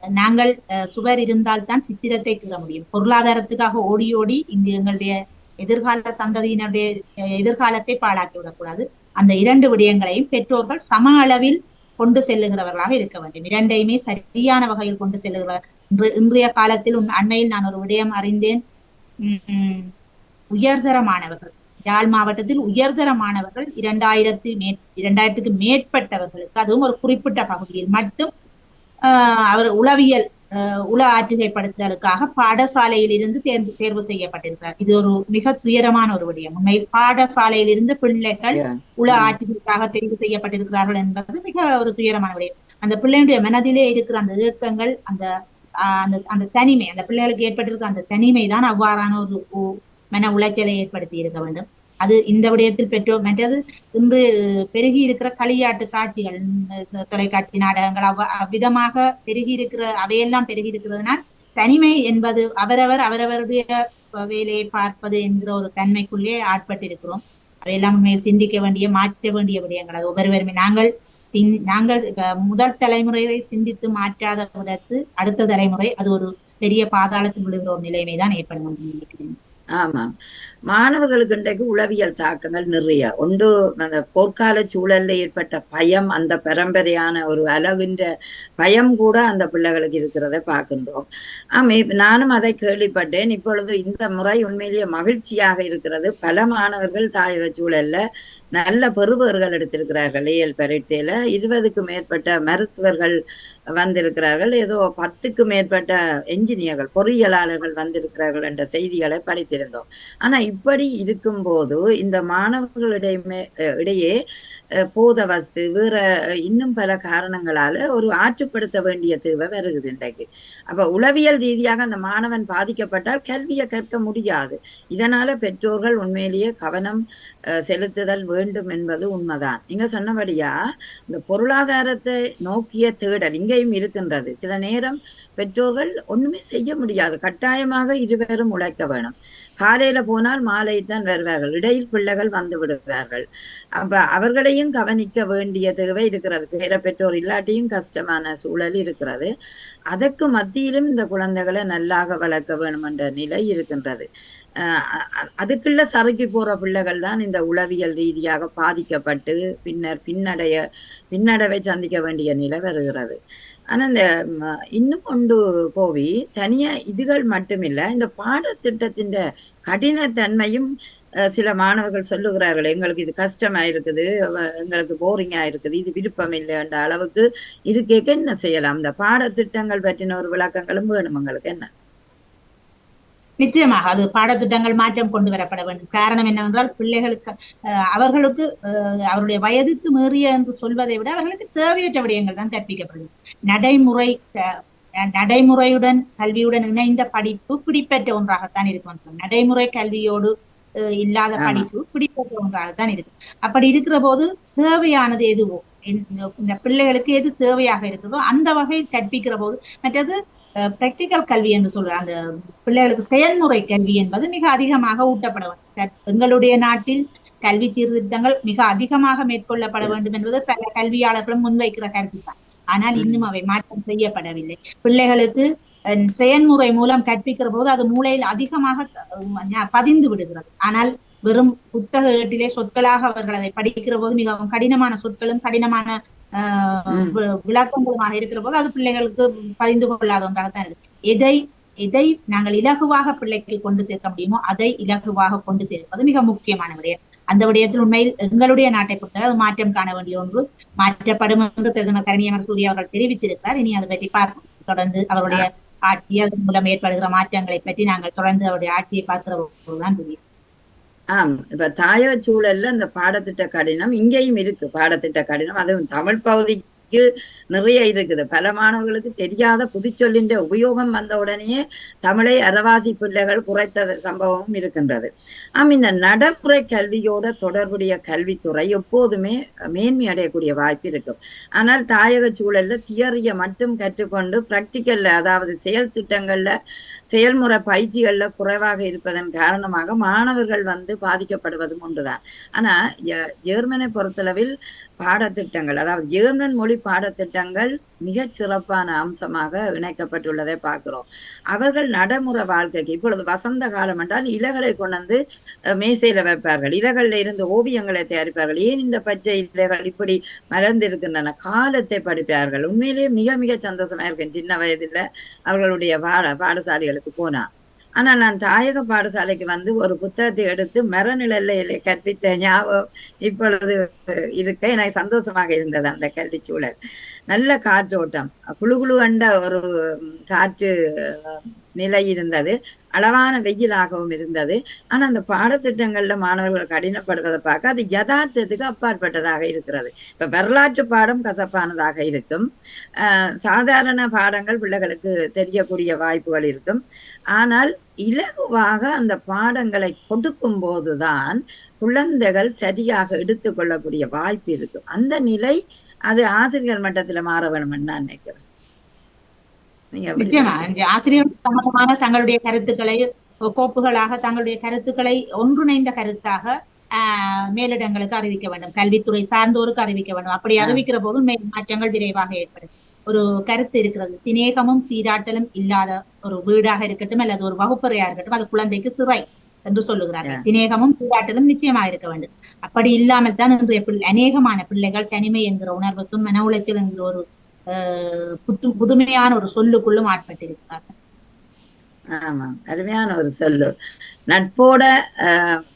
நாங்கள் சுவர் இருந்தால்தான் சித்திரத்தை கீற முடியும். பொருளாதாரத்துக்காக ஓடி ஓடி இங்கு எங்களுடைய எதிர்கால சந்ததியினுடைய எதிர்காலத்தை பாழாக்கி விடக்கூடாது. அந்த இரண்டு விடயங்களையும் பெற்றோர்கள் சம அளவில் கொண்டு செல்லுகிறவர்களாக இருக்க வேண்டும். இரண்டையுமே சரியான வகையில் கொண்டு செல்லுகிறவர். இன்றைய காலத்தில் அண்மையில் நான் ஒரு விடயம் அறிந்தேன். உயர்தர மாணவர்கள், யாழ் மாவட்டத்தில் உயர்தர மாணவர்கள் 2000க்கு மேற்பட்டவர்களுக்கு, அதுவும் ஒரு குறிப்பிட்ட பகுதியில் மட்டும் அவர் உளவியல் உள ஆற்றுகைப்படுத்தலுக்காக பாடசாலையில் இருந்து தேர்வு செய்யப்பட்டிருக்கிறார். இது ஒரு மிக துயரமான ஒரு விடயம். உண்மையில் பாடசாலையில் இருந்து பிள்ளைகள் உள ஆற்றுகைக்காக தெரிவு செய்யப்பட்டிருக்கிறார்கள் என்பது மிக ஒரு துயரமான விடயம். அந்த பிள்ளைகளுடைய மனதிலே இருக்கிற அந்த இயக்கங்கள், அந்த அந்த தனிமை, அந்த பிள்ளைகளுக்கு ஏற்பட்டிருக்க அந்த தனிமை தான் அவ்வாறான ஒரு மன உளைச்சலை ஏற்படுத்தி இருக்க வேண்டும். அது இந்த விடயத்தில் பெற்றோர். மற்றது இன்று பெருகி இருக்கிற களியாட்டு காட்சிகள், தொலைக்காட்சி நாடகங்கள் அவ்விதமாக பெருகி இருக்கிற அவையெல்லாம் பெருகி இருக்கிறதுனால் தனிமை என்பது அவரவருடைய வேலையை பார்ப்பது என்கிற ஒரு தன்மைக்குள்ளே ஆட்பட்டிருக்கிறோம். அவையெல்லாம் உண்மையில் சிந்திக்க வேண்டிய, மாற்ற வேண்டிய விடயங்கள். அது ஒவ்வொருவருமே நாங்கள் முதல் தலைமுறையை சிந்தித்து மாற்றாத விடத்து அடுத்த தலைமுறை அது ஒரு பெரிய பாதாளத்தில் விழுகிற ஒரு நிலைமைதான் ஏற்படும் என்று நினைக்கிறேன். ஆமாம், மாணவர்களுக்கு இன்றைக்கு உளவியல் தாக்கங்கள் நிறைய ஒன்று. அந்த போர்க்கால சூழல்ல ஏற்பட்ட பயம், அந்த பரம்பரையான ஒரு அழகின்ற பயம் கூட அந்த பிள்ளைகளுக்கு இருக்கிறத பார்க்கின்றோம். நானும் அதை கேள்விப்பட்டேன். இப்பொழுது இந்த முறை உண்மையிலேயே மகிழ்ச்சியாக இருக்கிறது. பல மாணவர்கள் தாயக சூழல்ல நல்ல பெறுபவர்கள் எடுத்திருக்கிறார்கள். ஏஎல் பரீட்சையில 20க்கு மேற்பட்ட மருத்துவர்கள் வந்திருக்கிறார்கள். ஏதோ 10க்கு மேற்பட்ட என்ஜினியர்கள், பொறியியலாளர்கள் வந்திருக்கிறார்கள் என்ற செய்திகளை படித்திருந்தோம். ஆனா இப்படி இருக்கும்போது இந்த மாணவர்களிடையே போத வஸ்து வேற இன்னும் பல காரணங்களால ஒரு ஆற்றுப்படுத்த வேண்டிய தேவை வருகுது இன்றைக்கு. அப்ப உளவியல் ரீதியாக அந்த மாணவன் பாதிக்கப்பட்டால் கல்வியை கற்க முடியாது. இதனால பெற்றோர்கள் உண்மையிலேயே கவனம் செலுத்துதல் வேண்டும் என்பது உண்மைதான். நீங்க சொன்னபடியா இந்த பொருளாதாரத்தை நோக்கிய தேடல் இங்கேயும் இருக்கின்றது. சில நேரம் பெற்றோர்கள் ஒண்ணுமே செய்ய முடியாது. கட்டாயமாக இருவரும் உழைக்க வேணும். காலையில போனால் மாலை தான் வருவார்கள். இடையில் பிள்ளைகள் வந்து விடுவார்கள். அப்ப அவர்களையும் கவனிக்க வேண்டிய தேவை இருக்கிறது. பேர பெற்றோர் இல்லாட்டியும் கஷ்டமான சூழல் இருக்கிறது. அதற்கு மத்தியிலும் இந்த குழந்தைகளை நல்லாக வளர்க்க வேணும் என்ற நிலை இருக்கின்றது. அதுக்குள்ள சறுக்கி போற பிள்ளைகள் தான் இந்த உளவியல் ரீதியாக பாதிக்கப்பட்டு பின்னர் பின்னடைவை சந்திக்க வேண்டிய நிலை வருகிறது. ஆனா இந்த இன்னும் கொண்டு போவி தனியா இதுகள் மட்டுமில்லை, இந்த பாடத்திட்டத்தின் கடினத்தன்மையும் சில மாணவர்கள் சொல்லுகிறார்கள், எங்களுக்கு இது கஷ்டமா இருக்குது, எங்களுக்கு போரிங்கா இருக்குது, இது விருப்பம் இல்லை என்ற அளவுக்கு இருக்கேக்க என்ன செய்யலாம்? இந்த பாடத்திட்டங்கள் பற்றின ஒரு விளக்கங்களும் வேணும் எங்களுக்கு. என்ன? நிச்சயமாக அது பாடத்திட்டங்கள் மாற்றம் கொண்டு வரப்பட வேண்டும். காரணம் என்னவென்றால் பிள்ளைகளுக்கு அவர்களுக்கு அவருடைய வயதுக்கு மீறிய என்று சொல்வதை விட அவர்களுக்கு தேவையற்ற விடயங்கள் தான் கற்பிக்கப்படுது. நடைமுறையுடன் கல்வியுடன் இணைந்த படிப்பு பிடிப்பற்ற ஒன்றாகத்தான் இருக்கும். நடைமுறை கல்வியோடு இல்லாத படிப்பு பிடிப்பற்ற ஒன்றாகத்தான் இருக்கு. அப்படி இருக்கிற போது தேவையானது எதுவோ, இந்த பிள்ளைகளுக்கு எது தேவையாக இருக்கிறதோ அந்த வகையில் கற்பிக்கிற போது, மற்றது பிராக்டிக்கல் கல்வி என்று சொல்ற அந்த பிள்ளைகளுக்கு செயல்முறை கல்வி என்பது மிக அதிகமாக ஊட்டப்பட வேண்டும். எங்களுடைய நாட்டில் கல்வி சீர்திருத்தங்கள் மிக அதிகமாக மேற்கொள்ளப்பட வேண்டும் என்பது பல கல்வியாளர்களும் முன்வைக்கிற கருத்து தான். ஆனால் இன்னும் அவை மாற்றம் செய்யப்படவில்லை. பிள்ளைகளுக்கு செயல்முறை மூலம் கற்பிக்கிற போது அது மூளையில் அதிகமாக பதிந்து விடுகிறது. ஆனால் வெறும் புத்தக ஏட்டிலே சொற்களாக அவர்கள் அதை படிக்கிற போது மிகவும் கடினமான சொற்களும் கடினமான விளக்கங்களுமாக இருக்கிற போது அது பிள்ளைகளுக்கு பதிந்து கொள்ளாத ஒன்றாகத்தான் இருக்கு. எதை நாங்கள் இலகுவாக பிள்ளைக்கு கொண்டு சேர்க்க முடியுமோ அதை இலகுவாக கொண்டு சேர்ப்பது மிக முக்கியமான விடயம். அந்த விடயத்தில் உண்மையில் எங்களுடைய நாட்டை பொறுத்தவரை மாற்றம் காண வேண்டிய ஒன்று, மாற்றப்படும் என்று பிரதமர் கருணியமர் சூர்யா அவர்கள் தெரிவித்திருக்கிறார். இனி அதை பற்றி பார்ப்போம். தொடர்ந்து அவருடைய ஆட்சி, அதன் மூலம் ஏற்படுகிற மாற்றங்களை பற்றி நாங்கள் தொடர்ந்து அவருடைய ஆட்சியை பார்க்கிற போதுதான் தெரியும். இப்ப தாயக சூழல்ல இந்த பாடத்திட்ட கடினம் இங்கேயும் இருக்கு. பாடத்திட்ட கடினம் அதுவும் தமிழ் பகுதிக்கு நிறைய இருக்குது. பல மாணவர்களுக்கு தெரியாத புதுச்சொல்லின் உபயோகம் வந்த உடனேயே தமிழை அரைவாசி பிள்ளைகள் குறைத்த சம்பவமும் இருக்கின்றது. இந்த நடைமுறை கல்வியோட தொடர்புடைய கல்வித்துறை எப்போதுமே மேன்மை அடையக்கூடிய வாய்ப்பு இருக்கும். ஆனால் தாயக சூழல்ல தியரிய மட்டும் கற்றுக்கொண்டு பிராக்டிக்கல்ல, அதாவது செயல் திட்டங்கள்ல, செயல்முறை பயிற்சிகள்ல குறைவாக இருப்பதன் காரணமாக மாணவர்கள் பாதிக்கப்படுவதும் உண்டுதான். ஆனா ஜெர்மனை பொறுத்தளவில் பாடத்திட்டங்கள், அதாவது ஜெர்மன் மொழி பாடத்திட்டங்கள் மிகச் சிறப்பான அம்சமாக இணைக்கப்பட்டுள்ளதை பார்க்கிறோம். அவர்கள் நடைமுறை வாழ்க்கைக்கு இப்பொழுது வசந்த காலம் என்றால் இலைகளை கொண்டு மேசையில வைப்பார்கள், இலைகள்ல இருந்து ஓவியங்களை தயாரிப்பார்கள். ஏன் இந்த பச்சை இலைகள் இப்படி மலர்ந்திருக்கின்றன, காலத்தை படிப்பார்கள். உண்மையிலேயே மிக மிக சந்தோஷமா இருக்கேன் சின்ன வயதுல அவர்களுடைய பாடசாலைகளுக்கு போனா. ஆனா நான் தாயக பாடசாலைக்கு ஒரு புத்தகத்தை எடுத்து மரநிழல்ல கற்பித்த ஞாபகம் இப்பொழுது இருக்க எனக்கு சந்தோஷமாக இருந்தது. அந்த கல்வி சூழல் நல்ல காற்றோட்டம், குழு குழு கண்ட ஒரு காற்று நிலை இருந்தது, அளவான வெயிலாகவும் இருந்தது. ஆனா அந்த பாடத்திட்டங்கள்ல மாணவர்கள் கடினப்படுவதை பார்க்க அது யதார்த்தத்துக்கு அப்பாற்பட்டதாக இருக்கிறது. இப்ப வரலாற்று பாடம் கசப்பானதாக இருக்கும், சாதாரண பாடங்கள் பிள்ளைகளுக்கு தெரியக்கூடிய வாய்ப்புகள் இருக்கும். ஆனால் இலகுவாக அந்த பாடங்களை கொடுக்கும் போதுதான் குழந்தைகள் சரியாக எடுத்துக்கொள்ளக்கூடிய வாய்ப்பு இருக்கும். அந்த நிலை அது ஆசிரியர் மட்டத்துல மாற வேணும்னு நான் நினைக்கிறேன். நிச்சயமா ஆசிரியர் சம்பந்தமான தங்களுடைய கருத்துக்களை கோப்புகளாக, தங்களுடைய கருத்துக்களை ஒன்றிணைந்த கருத்தாக மேலிடங்களுக்கு அறிவிக்க வேண்டும், கல்வித்துறை சார்ந்தோருக்கு அறிவிக்க வேண்டும். அப்படி அறிவிக்கிற போது மேல் மாற்றங்கள் விரைவாக ஏற்படும். ஒரு கருத்து இருக்கிறது, சிநேகமும் சீராட்டலும் இல்லாத ஒரு வீடாக இருக்கட்டும் அல்லது ஒரு வகுப்பறையா இருக்கட்டும், அது குழந்தைக்கு சிறை என்று சொல்லுகிறார்கள். சிநேகமும் சீராட்டலும் நிச்சயமாக இருக்க வேண்டும். அப்படி இல்லாமல் தான் இன்றைய அநேகமான பிள்ளைகள் தனிமை என்கிற உணர்வுக்கும் மன உளைச்சல் என்கிற ஒரு புதுமையான ஒரு சொல்லுக்குள்ளும் ஆட்பட்டிருக்கிறார்கள். ஆமா, அருமையான ஒரு சொல்லு. நட்போட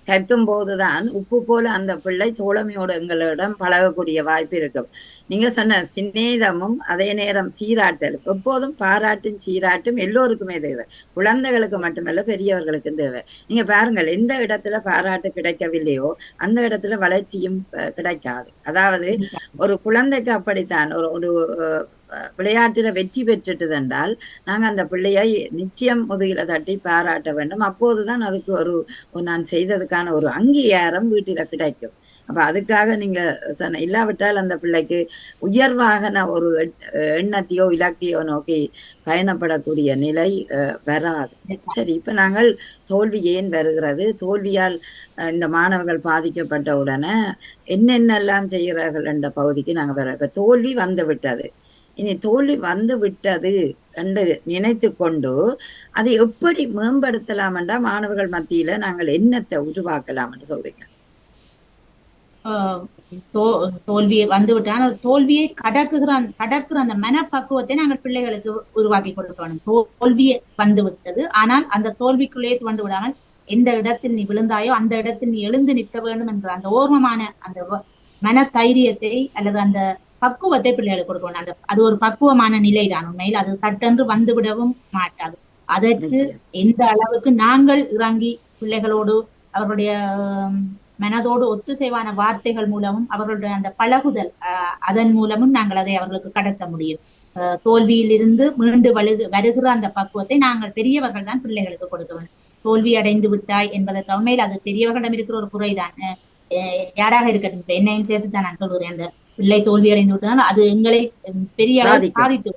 கற்கும் போதுதான் உப்பு போல அந்த பிள்ளை தோழமையோட எங்களிடம் பழகக்கூடிய வாய்ப்பு இருக்கும். நீங்க சொன்ன சிநேகமும் அதே நேரம் சீராட்டலும், எப்போதும் பாராட்டும் சீராட்டும் எல்லோருக்குமே தேவை, குழந்தைகளுக்கு மட்டுமல்ல பெரியவர்களுக்கும் தேவை. நீங்க பாருங்கள், எந்த இடத்துல பாராட்டு கிடைக்கவில்லையோ அந்த இடத்துல வளர்ச்சியும் கிடைக்காது. அதாவது ஒரு குழந்தைக்கு அப்படித்தான், ஒரு விளையாட்டுல வெற்றி பெற்றுட்டு என்றால் நாங்க அந்த பிள்ளையை நிச்சயம் முதுகில தட்டி பாராட்ட வேண்டும். அப்போதுதான் அதுக்கு ஒரு நான் செய்ததுக்கான ஒரு அங்கீகாரம் வீட்டில கிடைக்கும். அப்ப அதுக்காக நீங்க இல்லாவிட்டால் அந்த பிள்ளைக்கு உயர்வாகன ஒரு எண்ணத்தையோ இலக்கையோ நோக்கி பயணப்படக்கூடிய நிலை வராது. சரி, இப்ப நாங்கள் தோல்வி ஏன் வருகிறது, தோல்வியால் இந்த மாணவர்கள் பாதிக்கப்பட்ட உடனே என்னென்னலாம் செய்கிறார்கள் என்ற பகுதிக்கு நாங்க வர. இப்ப தோல்வி வந்து விட்டது, இனி தோல்வி வந்து விட்டது என்று நினைத்து கொண்டு அதை எப்படி மேம்படுத்தலாம் என்றா மாணவர்கள் மத்தியில நாங்கள் என்னத்தை உருவாக்கலாம் என்று சொல்றீங்க? தோல்வியை வந்துவிட்டால் தோல்வியை கடக்குற அந்த மனப்பக்குவத்தை நாங்கள் பிள்ளைகளுக்கு உருவாக்கி கொடுக்கணும். தோல்வியை வந்து விட்டது, ஆனால் அந்த தோல்விக்குள்ளேயே வந்து விடாமல் எந்த இடத்தில் நீ விழுந்தாயோ அந்த இடத்தில் நீ எழுந்து நிற்க வேண்டும் என்ற அந்த ஓர்மமான அந்த மன தைரியத்தை அல்லது அந்த பக்குவத்தை பிள்ளைகளுக்கு கொடுக்கணும். அது ஒரு பக்குவமான நிலைதான். உண்மையில் அது சட்டென்று வந்துவிடவும் மாட்டாது. அதற்கு எந்த அளவுக்கு நாங்கள் இறங்கி பிள்ளைகளோடு அவர்களுடைய மனதோடு ஒத்துசைவான வார்த்தைகள் மூலமும் அவர்களுடைய அந்த பழகுதல் அதன் மூலமும் நாங்கள் அதை அவர்களுக்கு கடத்த முடியும். தோல்வியிலிருந்து மீண்டு வருகிற அந்த பக்குவத்தை நாங்கள் பெரியவர்கள் தான் பிள்ளைகளுக்கு கொடுக்க வேண்டும். தோல்வி அடைந்து விட்டாய் என்பதற்கு உண்மையில் அது பெரியவர்களிடம் இருக்கிற ஒரு குறைதான். யாராக இருக்கட்டும், என்னையும் சேர்த்து தான் நான் சொல்கிறேன், அந்த பிள்ளை தோல்வி அடைந்து விட்டதால் அது எங்களை பெரிய அளவில் பாதித்து,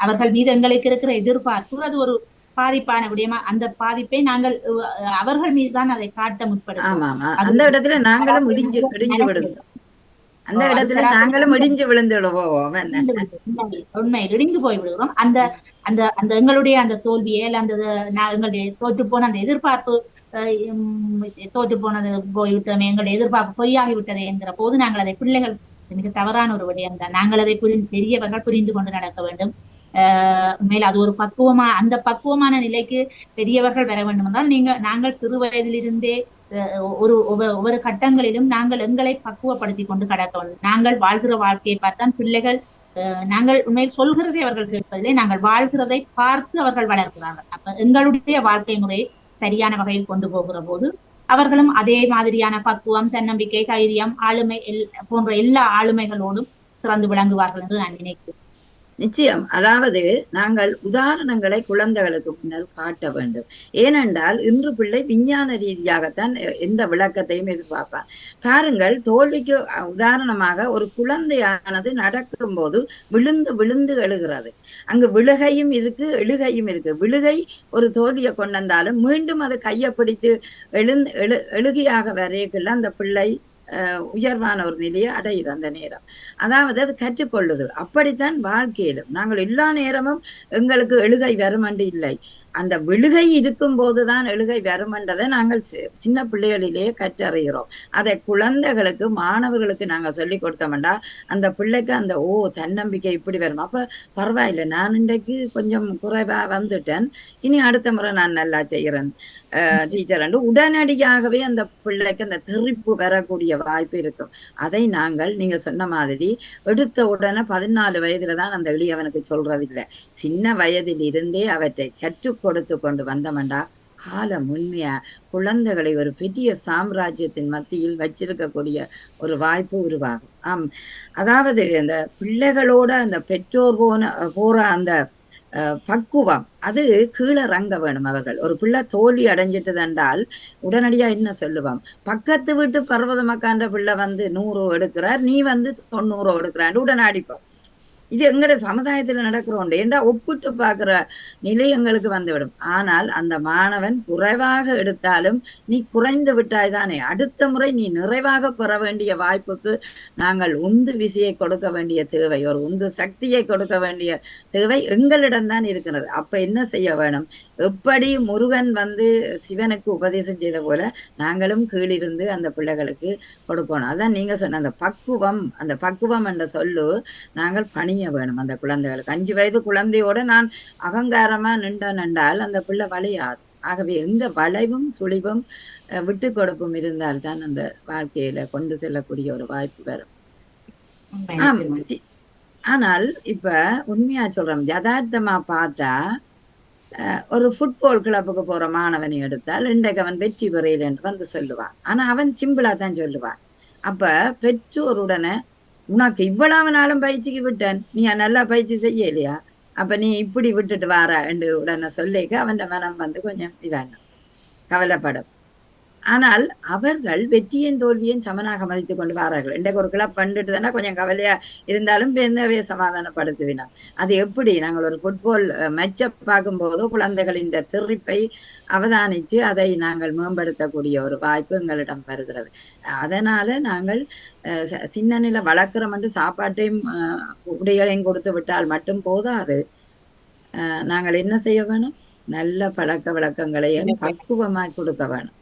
அவர்கள் மீது எங்களுக்கு இருக்கிற எதிர்பார்ப்பு அது ஒரு பாதிப்பான விடயமா, அந்த பாதிப்பை நாங்கள் அவர்கள் மீதுதான் அதை காட்ட முற்படுவோம். அந்த இடத்துல நாங்களும் இடிஞ்சு விடுவோம், அந்த இடத்துல நாங்களும் இடிஞ்சு விழுந்துடுவோம், உண்மையில் இடிந்து போய் விடுகிறோம். அந்த அந்த அந்த எங்களுடைய அந்த தோல்வியை அந்த எங்களுடைய தோற்று போன அந்த எதிர்பார்ப்பு தோற்று போனது போய்விட்டோமே, எங்களுடைய எதிர்பார்ப்பு பொய்யாகிவிட்டது என்கிற போது நாங்கள் அதை பிள்ளைகள் மிக தவறான ஒரு விடயம் தான். நாங்கள் அதை பெரியவர்கள் புரிந்து கொண்டு நடக்க வேண்டும். உண்மையில் அது ஒரு அந்த பக்குவமான நிலைக்கு பெரியவர்கள் வர வேண்டும் என்றால் நாங்கள் சிறு வயதிலிருந்தே ஒவ்வொரு கட்டங்களிலும் நாங்கள் எங்களை பக்குவப்படுத்தி கொண்டு கடக்க வேண்டும். நாங்கள் வாழ்கிற வாழ்க்கையை பார்த்தான் பிள்ளைகள், நாங்கள் உண்மையில் சொல்கிறதை அவர்கள் கேட்பதிலே நாங்கள் வாழ்கிறதை பார்த்து அவர்கள் வளர்க்கிறார்கள். அப்ப எங்களுடைய வாழ்க்கை முறையை சரியான வகையில் கொண்டு போகிற போது அவர்களும் அதே மாதிரியான பக்குவம், தன்னம்பிக்கை, தைரியம், ஆளுமை போன்ற எல்லா ஆளுமைகளோடும் சிறந்து விளங்குவார்கள் என்று நான் நினைக்கிறேன். நிச்சயம். அதாவது நாங்கள் உதாரணங்களை குழந்தைகளுக்கு முன்னால் காட்ட வேண்டும். ஏனென்றால் இன்று பிள்ளை விஞ்ஞான ரீதியாகத்தான் எந்த விளக்கத்தையும் எதிர்பார்ப்பார். பாருங்கள், தோல்விக்கு உதாரணமாக ஒரு குழந்தையானது நடக்கும் போது விழுந்து விழுந்து எழுகிறது. அங்கு விழுகையும் இருக்கு, எழுகையும் இருக்கு. விழுகை ஒரு தோல்வியை கொண்டு வந்தாலும் மீண்டும் அது கையை பிடித்து எழுகியாக வரையக்குள்ள அந்த பிள்ளை உயர்வான ஒரு நிலையை அடையுது அந்த நேரம். அதாவது அது கற்றுக்கொள்ளுது. அப்படித்தான் வாழ்க்கையிலும் நாங்கள் எல்லா நேரமும் எங்களுக்கு எழுகை வருமண்டு இல்லை. அந்த விழுகை இருக்கும் போதுதான் எழுகை வருமன்றதை நாங்கள் சின்ன பிள்ளைகளிலேயே கற்றறிகிறோம். அதை குழந்தைகளுக்கு மாணவர்களுக்கு நாங்க சொல்லி கொடுத்தோம்டா அந்த பிள்ளைக்கு அந்த தன்னம்பிக்கை இப்படி வரும். அப்ப பரவாயில்லை, நான் இன்றைக்கு கொஞ்சம் குறைவா வந்துட்டேன், இனி அடுத்த முறை நான் நல்லா செய்கிறேன் டீச்சர் என்று உடனடியாகவே அந்த பிள்ளைக்கு அந்த தெறிப்பு வரக்கூடிய வாய்ப்பு இருக்கும். அதை நாங்கள் நீங்க சொன்ன மாதிரி எடுத்த உடனே 14 வயதுல தான் அந்த எளியவனுக்கு சொல்றதில்லை. சின்ன வயதில் இருந்தே அவற்றை கற்றுக் கொடுத்து கொண்டு வந்தமண்டா காலம் உண்மையா குழந்தைகளை ஒரு பெரிய சாம்ராஜ்யத்தின் மத்தியில் வச்சிருக்கக்கூடிய ஒரு வாய்ப்பு உருவாகும். அதாவது அந்த பிள்ளைகளோட அந்த பெற்றோர் போற அந்த பக்குவம் அது கீழே இறங்க வேணும். அவர்கள் ஒரு பிள்ளை தோல்வி அடைஞ்சிட்டது என்றால் உடனடியா என்ன சொல்லுவான், பக்கத்து வீட்டு பர்வதமக்கான்ற பிள்ளை 100 எடுக்கிறார், நீ 90 எடுக்கிறான் உடனடிப்போம். இது எங்கட சமுதாயத்துல நடக்கிறோம். ஏண்டா ஒப்பிட்டு பார்க்கிற நிலை எங்களுக்கு வந்துவிடும். ஆனால் அந்த மாணவன் குறைவாக எடுத்தாலும் நீ குறைந்து விட்டாய் தானே, அடுத்த முறை நீ நிறைவாக பெற வேண்டிய வாய்ப்புக்கு நாங்கள் உந்து விசையை கொடுக்க வேண்டிய தேவை, ஒரு உந்து சக்தியை கொடுக்க வேண்டிய தேவை எங்களிடம்தான் இருக்கிறது. அப்ப என்ன செய்ய வேணும், எப்படி முருகன் சிவனுக்கு உபதேசம் செய்த போல நாங்களும் கீழிருந்து அந்த பிள்ளைகளுக்கு கொடுக்கணும். அதான் நீங்க சொன்ன அந்த பக்குவம் என்ற சொல்லு நாங்கள் பணிய வேணும் அந்த குழந்தைகளுக்கு. 5 வயது குழந்தையோட நான் அகங்காரமா நின்றால் அந்த பிள்ளை வளையாது. ஆகவே எங்க வளைவும் சுழிவும் விட்டு கொடுப்பும் இருந்தால்தான் அந்த வாழ்க்கையில கொண்டு செல்லக்கூடிய ஒரு வாய்ப்பு வரும். ஆனால் இப்ப உண்மையா சொல்றோம், யதார்த்தமா பார்த்தா ஒரு ஃபுட்பால் கிளப்புக்கு போற மாணவனை எடுத்தால் இன்றைக்கு அவன் வெற்றி பெறையில் என்று சொல்லுவான். ஆனா அவன் சிம்பிளா தான் சொல்லுவான். அப்ப பெற்றோருடனே உனக்கு இவ்வளவு நாளும் பயிற்சிக்கு விட்டேன், நீ நல்லா பயிற்சி செய்யலையா, அப்ப நீ இப்படி விட்டுட்டு வார என்று உடனே சொல்லிக்க அவன் மனம் கொஞ்சம் இதான கவலைப்படும். ஆனால் அவர்கள் வெற்றியின் தோல்வியும் சமனாக மதித்து கொண்டு வாரார்கள். இன்றைக்கு ஒரு கிளப் பண்ணிட்டு தானே கொஞ்சம் கவலையா இருந்தாலும் பெருந்தவையை சமாதானப்படுத்துவினோம். அது எப்படி நாங்கள் ஒரு ஃபுட்பால் மேட்சை பார்க்கும்போது குழந்தைகளின் திரிப்பை அவதானிச்சு அதை நாங்கள் மேம்படுத்தக்கூடிய ஒரு வாய்ப்பு எங்களிடம் வருகிறது. அதனால நாங்கள் சின்ன நிலை வளர்க்குறோம் என்று சாப்பாட்டையும் உடைகளையும் கொடுத்து விட்டால் மட்டும் போதாது. நாங்கள் என்ன செய்ய வேணும், நல்ல பழக்க வழக்கங்களையும் பக்குவமாய் கொடுக்க வேணும்.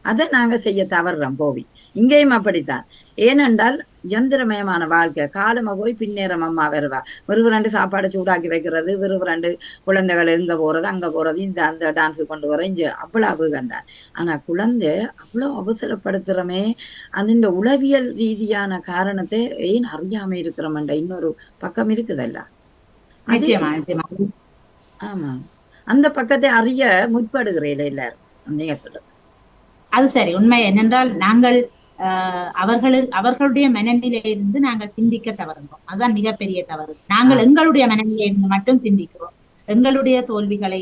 அதை நாங்க செய்ய தவறுறோம் போவி. இங்கேயும் அப்படித்தான். ஏனென்றால் யந்திரமயமான வாழ்க்கை, காலமா போய் பின்னேறம் அம்மா வருவா, விறுவிரண்டு சாப்பாடு சூடாக்கி வைக்கிறது, விறுவிரண்டு குழந்தைகள் எங்க போறது அங்க போறது, அந்த டான்ஸு கொண்டு வர இங்க அவ்வளவு கந்தான். ஆனா குழந்தை அவ்வளவு அவசரப்படுத்துறமே, அந்த உளவியல் ரீதியான காரணத்தை ஏன் அறியாம இருக்கிறோம்ன்ற இன்னொரு பக்கம் இருக்குதல்ல. ஆமா, அந்த பக்கத்தை அறிய முற்படுகிறேன் எல்லாரும். நீங்க சொல்ற அது சரி. உண்மை என்னென்றால் நாங்கள் அவர்களுடைய மனநிலையிலிருந்து நாங்கள் சிந்திக்க தவறுகிறோம். அதுதான் மிகப்பெரிய தவறு. நாங்கள் எங்களுடைய மனநிலையிலிருந்து மட்டும் சிந்திக்கிறோம். எங்களுடைய தோல்விகளை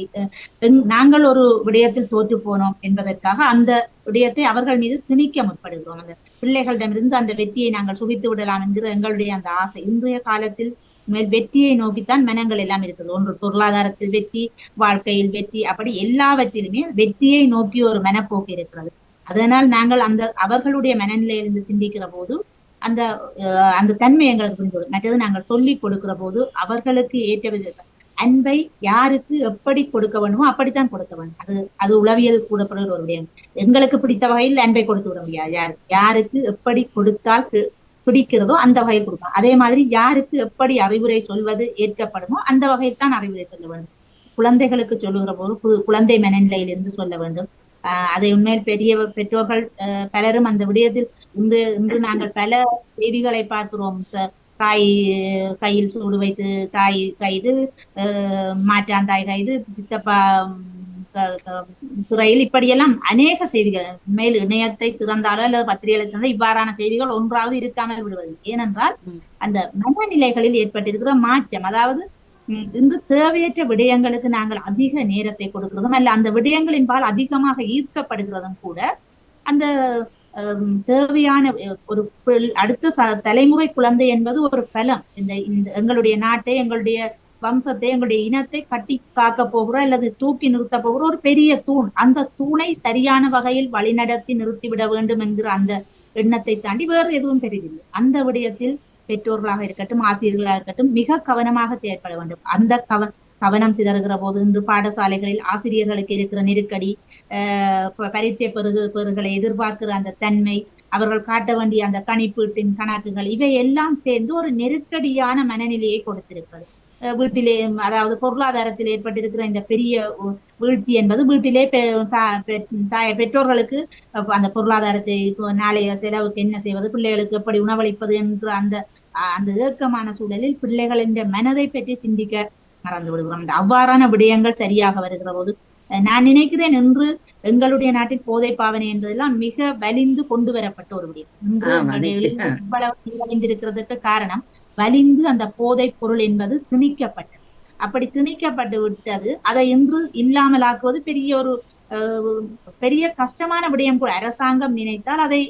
நாங்கள் ஒரு விடயத்தில் தோற்று போனோம் என்பதற்காக அந்த விடயத்தை அவர்கள் மீது திணிக்க முற்படுகிறோம். அந்த பிள்ளைகளிடமிருந்து அந்த வெற்றியை நாங்கள் சுகித்து விடலாம் என்கிற எங்களுடைய அந்த ஆசை. இன்றைய காலத்தில் மேல் வெற்றியை நோக்கித்தான் மனங்கள் எல்லாம் இருக்குது. ஒன்று பொருளாதாரத்தில் வெற்றி, வாழ்க்கையில் வெற்றி, அப்படி எல்லாவற்றிலுமே வெற்றியை நோக்கி ஒரு மனப்போக்கு இருக்கிறது. அதனால் நாங்கள் அவர்களுடைய மனநிலையிலிருந்து சிந்திக்கிற போது அந்த தன்மை எங்களுக்கு புரிந்து. மற்றது நாங்கள் சொல்லிக் கொடுக்கிற போது அவர்களுக்கு ஏற்ற விதத்தில் அன்பை யாருக்கு எப்படி கொடுக்க வேண்டுமோ அப்படித்தான் கொடுக்க வேண்டும். அது உளவியல் கூடப்படுகிற ஒரு விடயம். எங்களுக்கு பிடித்த வகையில் அன்பை கொடுத்து விட முடியாது. யாருக்கு எப்படி கொடுத்தால் பிடிக்கிறதோ அந்த வகையில் கொடுக்கும். அதே மாதிரி யாருக்கு எப்படி அறிவுரை சொல்வது ஏற்கப்படுமோ அந்த வகையில் தான் அறிவுரை சொல்ல வேண்டும். குழந்தைகளுக்கு சொல்லுகிற போது குழந்தை மனநிலையிலிருந்து சொல்ல வேண்டும். அதை உண்மையில் பெற்றோர்கள் பலரும் அந்த விடயத்தில் இன்று நாங்கள் பல செய்திகளை பார்க்கிறோம். தாய் கையில் சூடு வைத்து தாய் கைது, மாற்றான் தாய் கைது, சித்தப்பா துறையில் இப்படியெல்லாம் அநேக செய்திகள் மேல் இணையத்தை திறந்தாலோ அல்லது பத்திரிகைகளை திறந்தால் இவ்வாறான செய்திகள் ஒன்றாவது இருக்காமல் விடுவது. ஏனென்றால் அந்த மனநிலைகளில் ஏற்பட்டிருக்கிற மாற்றம், அதாவது இன்று தேவையற்ற விடயங்களுக்கு நாங்கள் அதிக நேரத்தை கொடுக்கிறதும் அல்ல அந்த விடயங்களின்பால் அதிகமாக ஈர்க்கப்படுகிறதும் கூட அந்த தேவையான ஒரு அடுத்த தலைமுறை குழந்தை என்பது ஒரு பலம். இந்த எங்களுடைய நாட்டை, எங்களுடைய வம்சத்தை, எங்களுடைய இனத்தை கட்டி காக்க போகிற அல்லது தூக்கி நிறுத்த போகிற ஒரு பெரிய தூண். அந்த தூணை சரியான வகையில் வழிநடத்தி நிறுத்திவிட வேண்டும் என்கிற அந்த எண்ணத்தை தாண்டி வேறு எதுவும் பெரியதில்லை. அந்த விடயத்தில் பெற்றோர்களாக இருக்கட்டும், ஆசிரியர்களாக இருக்கட்டும், மிக கவனமாக செயற்பட வேண்டும். அந்த கவனம் சிதறுகிற போது இன்று பாடசாலைகளில் ஆசிரியர்களுக்கு இருக்கிற நெருக்கடி, பரீட்சை பெறுகளை எதிர்பார்க்கிற அந்த தன்மை, அவர்கள் காட்ட வேண்டிய அந்த கணிப்பீட்டின் கணக்குகள், இவை எல்லாம் சேர்ந்து ஒரு நெருக்கடியான மனநிலையை கொடுத்திருக்கிறது. வீட்டிலே, அதாவது பொருளாதாரத்தில் ஏற்பட்டிருக்கிற இந்த பெரிய வீழ்ச்சி என்பது வீட்டிலே பெற்றோர்களுக்கு அந்த பொருளாதாரத்தை நாளைய செலவுக்கு என்ன செய்வது, பிள்ளைகளுக்கு எப்படி உணவளிப்பது என்ற அந்த ஏக்கமான சூழலில் பிள்ளைகளின் மனதை பற்றி சிந்திக்க மறந்து விடுகிறோம். அவ்வாறான விடயங்கள் சரியாக வருகிற போது நான் நினைக்கிறேன் இன்று எங்களுடைய நாட்டில் போதை பாவனை என்பதெல்லாம் மிக வலிந்து கொண்டு வரப்பட்ட ஒரு விடயம். வலிந்திருக்கிறதுக்கு காரணம் வலிந்து அந்த போதை பொருள் என்பது திணிக்கப்பட்டது. அப்படி திணிக்கப்பட்டு விட்டது. அதை இன்று இல்லாமலாக்குவது பெரிய கஷ்டமான விடயம் கூட. அரசாங்கம் நினைத்தால் அதை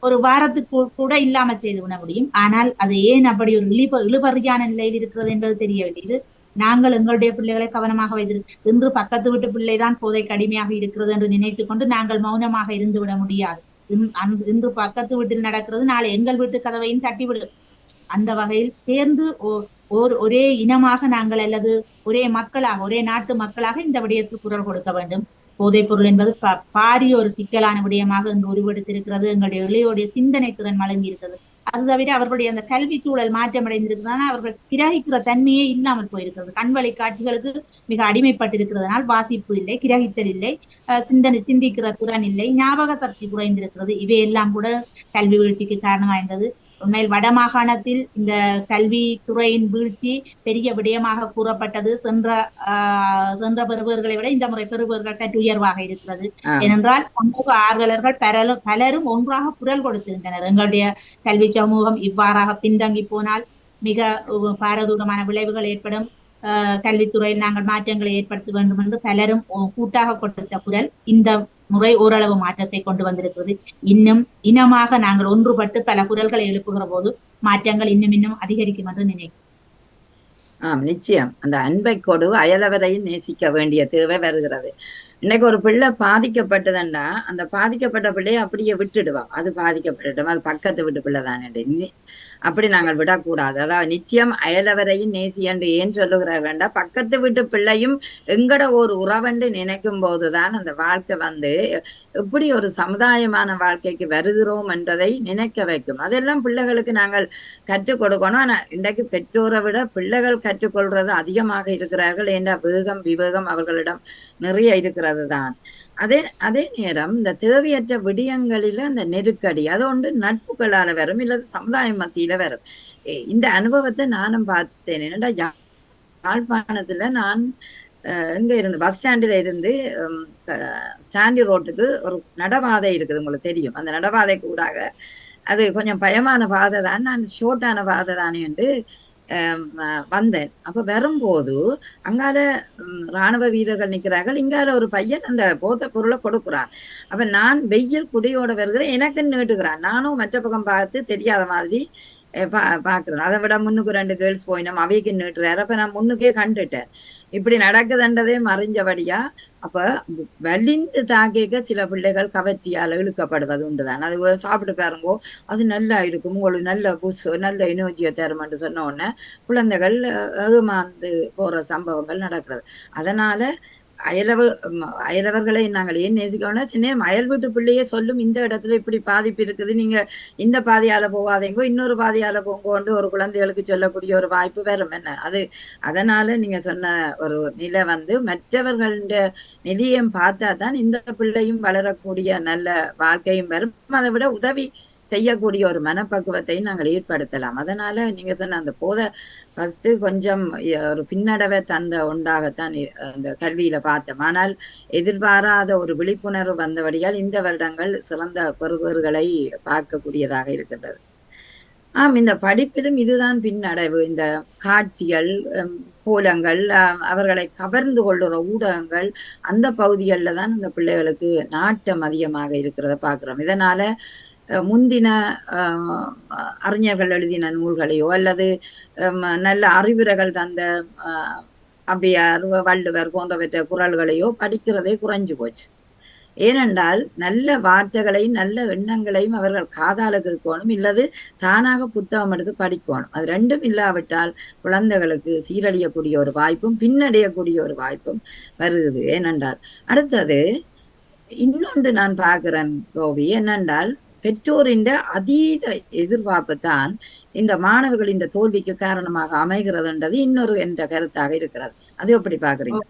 ஒரு வாரத்துக்கு கூட இல்லாம செய்து விட முடியும். ஆனால் அது ஏன் அப்படி ஒரு இழுபறியான நிலையில் இருக்கிறது என்பது தெரியவில்லை. இது நாங்கள் எங்களுடைய பிள்ளைகளை கவனமாக வைத்திருக்கிறோம். இன்று பக்கத்து வீட்டு பிள்ளைதான் போதைக்கு அடிமையாக இருக்கிறது என்று நினைத்துக் கொண்டு நாங்கள் மௌனமாக இருந்து விட முடியாது. இன்று பக்கத்து வீட்டில் நடக்கிறது, நாளை எங்கள் வீட்டு கதவையும் தட்டிவிடும். அந்த வகையில் சேர்ந்து ஒரே இனமாக நாங்கள் அல்லது ஒரே மக்களாக, ஒரே நாட்டு மக்களாக இந்த விடயத்தில் குரல் கொடுக்க வேண்டும். போதைப் பொருள் என்பது பாரிய ஒரு சிக்கலான விடயமாக இன்று உருவெடுத்திருக்கிறது. எங்களுடைய இளையோடைய சிந்தனை திறன் வழங்கி இருக்கிறது. அது தவிர அவர்களுடைய அந்த கல்வி சூழல் மாற்றமடைந்திருக்கிறதுனால அவர்கள் கிரகிக்கிற தன்மையே இல்லாமல் போயிருக்கிறது. கண்வழி காட்சிகளுக்கு மிக அடிமைப்பட்டிருக்கிறதுனால் வாசிப்பு இல்லை, கிரகித்தல் இல்லை, சிந்திக்கிற திறன் இல்லை, ஞாபக சக்தி குறைந்திருக்கிறது. இவையெல்லாம் கூட கல்வி வீழ்ச்சிக்கு காரணமாயிருந்தது. உண்மையில் வடமாகாணத்தில் இந்த கல்வி துறையின் வீழ்ச்சி பெரிய விடயமாக கூறப்பட்டது. சென்ற பெறுபவர்களை விட இந்த முறை பெறுபவர்கள் சற்று உயர்வாக இருக்கிறது. ஏனென்றால் சமூக ஆர்வலர்கள் பலரும் ஒன்றாக குரல் கொடுத்திருந்தனர். எங்களுடைய கல்வி சமூகம் இவ்வாறாக பின்தங்கி போனால் மிக பாரதூரமான விளைவுகள் ஏற்படும், கல்வித்துறையில் நாங்கள் மாற்றங்களை ஏற்படுத்த வேண்டும் என்று பலரும் கூட்டாக கொடுத்த குரல் இந்த முறை ஓரளவு மாற்றத்தை கொண்டு வந்திருக்கிறது. இன்னும் இனமாக நாங்கள் ஒன்றுபட்டு பல குரல்களை எழுப்புகிற போது மாற்றங்கள் இன்னும் அதிகரிக்கும் என்று நினைக்கிறேன். நிச்சயம் அந்த அன்பை கொடு அயலவரையும் நேசிக்க வேண்டிய தேவை வருகிறது. இன்னைக்கு ஒரு பிள்ளை பாதிக்கப்பட்டதுன்னா அந்த பாதிக்கப்பட்ட பிள்ளையை அப்படியே விட்டுடுவோம். அது பாதிக்கப்பட்டுட்டோம், அது பக்கத்து வீட்டு பிள்ளை தானே, அப்படி நாங்கள் விடக்கூடாது. அதாவது நிச்சயம் அயலவரையும் நேசி என்று ஏன் சொல்லுகிறார் வேண்டாம், பக்கத்து வீட்டு பிள்ளையும் எங்கட ஒரு உறவண்டு நினைக்கும் போதுதான் அந்த வாழ்க்கை எப்படி ஒரு சமுதாயமான வாழ்க்கைக்கு வருகிறோம் என்றதை நினைக்க வைக்கும். அதெல்லாம் பிள்ளைகளுக்கு நாங்கள் கற்றுக் கொடுக்கணும். ஆனா இன்றைக்கு பெற்றோரை விட பிள்ளைகள் கற்றுக்கொள்றது அதிகமாக இருக்கிறார்கள். என்ற விவேகம் அவர்களிடம் நிறைய இருக்கிறது தான். அதே நேரம் இந்த தேவையற்ற விடயங்களில அந்த நெருக்கடி அது ஒன்று நட்புகளால வரும், இல்லது சமுதாய மத்தியில வரும். இந்த அனுபவத்தை நானும் பார்த்தேன். என்னடா யாழ்ப்பாணத்துல நான் எங்க இருந்து பஸ் ஸ்டாண்டில இருந்து ஸ்டாண்டி ரோட்டுக்கு ஒரு நடபாதை இருக்குது, உங்களுக்கு தெரியும். அந்த நடபாதை கூடாக அது கொஞ்சம் பயமான பாதை தான், நான் ஷோர்ட்டான பாதை தானே என்று வந்தேன். அப்ப வரும்போது அங்கால இராணுவ வீரர்கள் நிற்கிறார்கள், இங்கால ஒரு பையன் அந்த போதை பொருளை கொடுக்குறான். அப்ப நான் வெயில் குடியோட வருகிறேன், எனக்கு நீட்டுகிறான். நானும் மற்ற பக்கம் பார்த்து தெரியாத மாதிரி பாக்குறேன். அதை விட முன்னுக்கு 2 கேர்ள்ஸ் போயினோம், அவைக்கு நீட்டுறாரு. அப்ப நான் முன்னுக்கே கண்டுட்டேன் இப்படி நடக்குதுன்றதே மறைஞ்சபடியா. அப்ப வலிந்து தாக்கிக்க சில பிள்ளைகள் கவர்ச்சியால இழுக்கப்படுவது உண்டுதான். அது சாப்பிட்டு பாருங்கோ, அது நல்லா இருக்கும், உங்களுக்கு நல்ல புஷ் நல்ல எனர்ஜியை தருமென்று சொன்ன உடனே குழந்தைகள் ஏமாந்து போற சம்பவங்கள் நடக்கிறது. அதனால அயலவர்களை நாங்கள் ஏன் நேசிக்கணும்னா, சின்ன அயல் வீட்டு பிள்ளையே சொல்லும், இந்த இடத்துல இப்படி பாதிப்பு இருக்குது, நீங்க இந்த பாதையால போகாதீங்கோ, இன்னொரு பாதையால போங்கோண்டு ஒரு குழந்தைகளுக்கு சொல்லக்கூடிய ஒரு வாய்ப்பு வரும். என்ன அது அதனால நீங்க சொன்ன ஒரு நிலை மற்றவர்களுடைய நிலையம் பார்த்தா தான் இந்த பிள்ளையும் வளரக்கூடிய நல்ல வாழ்க்கையும் வரும். அதை விட உதவி செய்யக்கூடிய ஒரு மனப்பக்குவத்தை நாங்கள் ஏற்படுத்தலாம். அதனால நீங்க சொன்ன அந்த ஃபர்ஸ்ட் கொஞ்சம் ஒரு பின்னடைவை தந்த ஒன்றாகத்தான் அந்த கல்வியில பார்த்தோம். ஆனால் எதிர்பாராத ஒரு விழிப்புணர்வு வந்தபடியால் இந்த வருடங்கள் சிறந்த பெறுபேறுகளை பார்க்கக்கூடியதாக இருக்கின்றது. இந்த படிப்பிலும் இதுதான் பின்னடைவு. இந்த காட்சிகள், கோலங்கள், அவர்களை கவர்ந்து கொள்ளுற ஊடகங்கள், அந்த பகுதிகளில் தான் இந்த பிள்ளைகளுக்கு நாட்டம் அதிகமாக இருக்கிறத பார்க்கிறோம். இதனால முந்தின அறிஞர்கள் எழுதின நூல்களையோ அல்லது நல்ல அறிவுரைகள் தந்த ஔவையார், வள்ளுவர் போன்றவற்றை குறள்களையோ படிக்கிறதே குறைஞ்சு போச்சு. ஏனென்றால் நல்ல வார்த்தைகளையும் நல்ல எண்ணங்களையும் அவர்கள் காதால கேட்கணும், இல்லது தானாக புத்தகம் எடுத்து படிக்கணும். அது ரெண்டும் இல்லாவிட்டால் குழந்தைகளுக்கு சீரழியக்கூடிய ஒரு வாய்ப்பும் பின்னடையக்கூடிய ஒரு வாய்ப்பும் வருது. ஏனென்றால் அடுத்தது இன்னொன்று நான் பார்க்கிறேன் கோவி, என்னென்றால் பெற்றோரின் அதீத எதிர்பார்ப்பு தான் இந்த மாணவர்களின் தோல்விக்கு காரணமாக அமைகிறதுன்றது இன்னொரு என்ற கருத்தாக இருக்கிறது. அது எப்படி பாக்குறீங்க?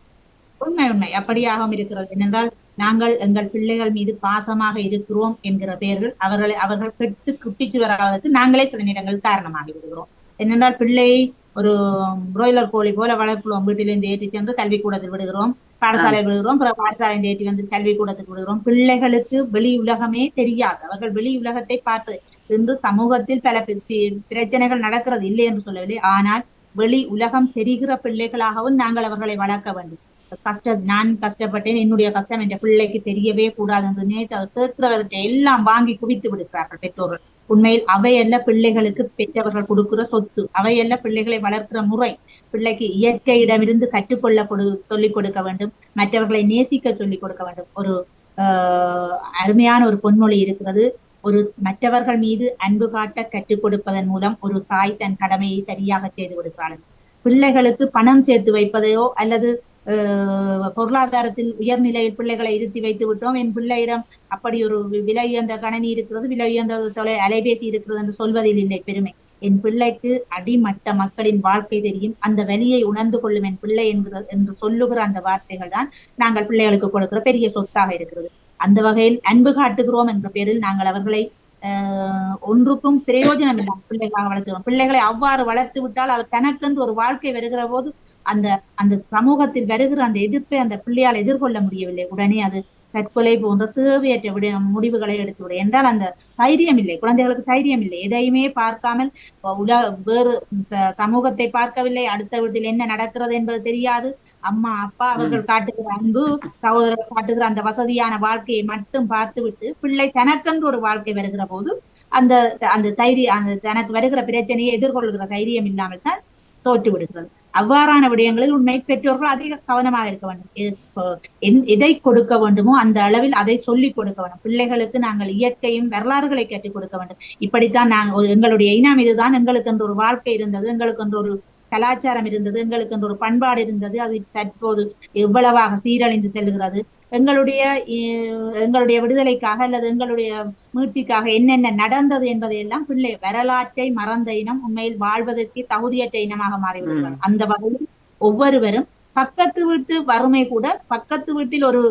உண்மை அப்படியாகவும் இருக்கிறது. என்னென்றால் நாங்கள் எங்கள் பிள்ளைகள் மீது பாசமாக இருக்கிறோம் என்கிற பெயர்கள் அவர்கள் கெட்டு குட்டிச்சு வராதற்கு நாங்களே சில நேரங்கள் காரணமாகி விடுகிறோம். என்னென்றால் பிள்ளையை ஒரு பிராய்லர் கோழி போல வளர்க்கிறோம். வீட்டிலிருந்து ஏற்றி சென்று கல்விக்கூடத்தில் விடுகிறோம், பாடசாலை விடுகிறோம், பாடசாலை ஏற்றி வந்து கல்விக்கூடத்துக்கு விடுகிறோம். பிள்ளைகளுக்கு வெளி உலகமே தெரியாது. அவர்கள் வெளி உலகத்தை பார்ப்பது இன்று சமூகத்தில் பல பிரச்சனைகள் நடக்கிறது, இல்லை என்று சொல்லவில்லை. ஆனால் வெளி உலகம் தெரிகிற பிள்ளைகளாகவும் நாங்கள் அவர்களை வளர்க்க வேண்டும். நான் கஷ்டப்பட்டேன், என்னுடைய கஷ்டம் என்ற பிள்ளைக்கு தெரியவே கூடாது என்று நினைத்து கேட்கிறவர்களை எல்லாம் வாங்கி குவித்து விடுக்கிறார்கள் பெற்றோர்கள். உண்மையில் அவையல்ல பிள்ளைகளுக்கு பெற்றவர்கள் கொடுக்கிற சொத்து, அவையல்ல பிள்ளைகளை வளர்க்கிற முறை. பிள்ளைக்கு இயற்கையிடமிருந்து கற்றுக்கொள்ள சொல்லிக் கொடுக்க வேண்டும், மற்றவர்களை நேசிக்க சொல்லிக் கொடுக்க வேண்டும். ஒரு அருமையான ஒரு பொன்மொழி இருக்கிறது, ஒரு மற்றவர்கள் மீது அன்பு காட்ட கற்றுக் கொடுப்பதன் மூலம் ஒரு தாய் தன் கடமையை சரியாக செய்து கொடுக்கிறார்கள். பிள்ளைகளுக்கு பணம் சேர்த்து வைப்பதையோ அல்லது பொருளாதாரத்தில் உயர்நிலையில் பிள்ளைகளை இருத்தி வைத்து விட்டோம், என் பிள்ளையிடம் அப்படி ஒரு விலை உயர்ந்த கணனி இருக்கிறது, விலை உயர்ந்த அலைபேசி இருக்கிறது என்று சொல்வதில் இல்லை பெருமை. என் பிள்ளைக்கு அடிமட்ட மக்களின் வாழ்க்கை தெரியும், அந்த வலியை உணர்ந்து கொள்ளும் என் பிள்ளை என்று சொல்லுகிற அந்த வார்த்தைகள் தான் நாங்கள் பிள்ளைகளுக்கு கொடுக்கிற பெரிய சொத்தாக இருக்கிறது. அந்த வகையில் அன்பு காட்டுகிறோம் என்ற பேரில் நாங்கள் அவர்களை ஒன்றுக்கும் பிரயோஜனம் இல்லாமல் பிள்ளைகளாக வளர்த்துகிறோம். பிள்ளைகளை அவ்வாறு வளர்த்து விட்டால் அவர் தனக்கென்று ஒரு வாழ்க்கை வருகிற போது அந்த அந்த சமூகத்தில் வருகிற அந்த எதிர்ப்பை அந்த பிள்ளையால் எதிர்கொள்ள முடியவில்லை. உடனே அது தற்கொலை போன்ற தேவையற்ற முடிவுகளை எடுத்துவிடும். என்றால் அந்த தைரியம் இல்லை, குழந்தைகளுக்கு தைரியம் இல்லை. எதையுமே பார்க்காமல் வேறு சமூகத்தை பார்க்கவில்லை, அடுத்த வீட்டில் என்ன நடக்கிறது என்பது தெரியாது. அம்மா அப்பா அவர்கள் காட்டுகிற அன்பு, சகோதரர்கள் காட்டுகிற அந்த வசதியான வாழ்க்கையை மட்டும் பார்த்து விட்டு பிள்ளை தனக்கென்று ஒரு வாழ்க்கை வருகிற போது அந்த அந்த தைரியம், அந்த தனக்கு வருகிற பிரச்சனையை எதிர்கொள்கிற தைரியம் இல்லாமல் தான் தோற்று விடுகிறது. அவ்வாறான விடயங்களில் உண்மை பெற்றோர்கள் அதிக கவனமாக இருக்க வேண்டும். எதை கொடுக்க வேண்டுமோ அந்த அளவில் அதை சொல்லிக் கொடுக்க வேண்டும். பிள்ளைகளுக்கு நாங்கள் இயற்கையும் வரலாறுகளை கற்றுக் கொடுக்க வேண்டும். இப்படித்தான் நாங்கள் எங்களுடைய இனம் இதுதான், எங்களுக்கு என்று ஒரு வாழ்க்கை இருந்தது, எங்களுக்கு என்று ஒரு கலாச்சாரம் இருந்தது, எங்களுக்கு என்று ஒரு பண்பாடு இருந்தது, அது தற்போது எவ்வளவாக சீரழிந்து செல்கிறது. எங்களுடைய விடுதலைக்காக அல்லது எங்களுடைய மீட்சிக்காக என்னென்ன நடந்தது என்பதையெல்லாம் பிள்ளை வரலாற்றை மறந்த இனம் உண்மையில் வாழ்வதற்கு தகுதியற்ற இனமாக மாறிவிடுகிறார். அந்த வகையில் ஒவ்வொருவரும் பக்கத்து வீட்டு வறுமை கூட, பக்கத்து வீட்டில் ஒரு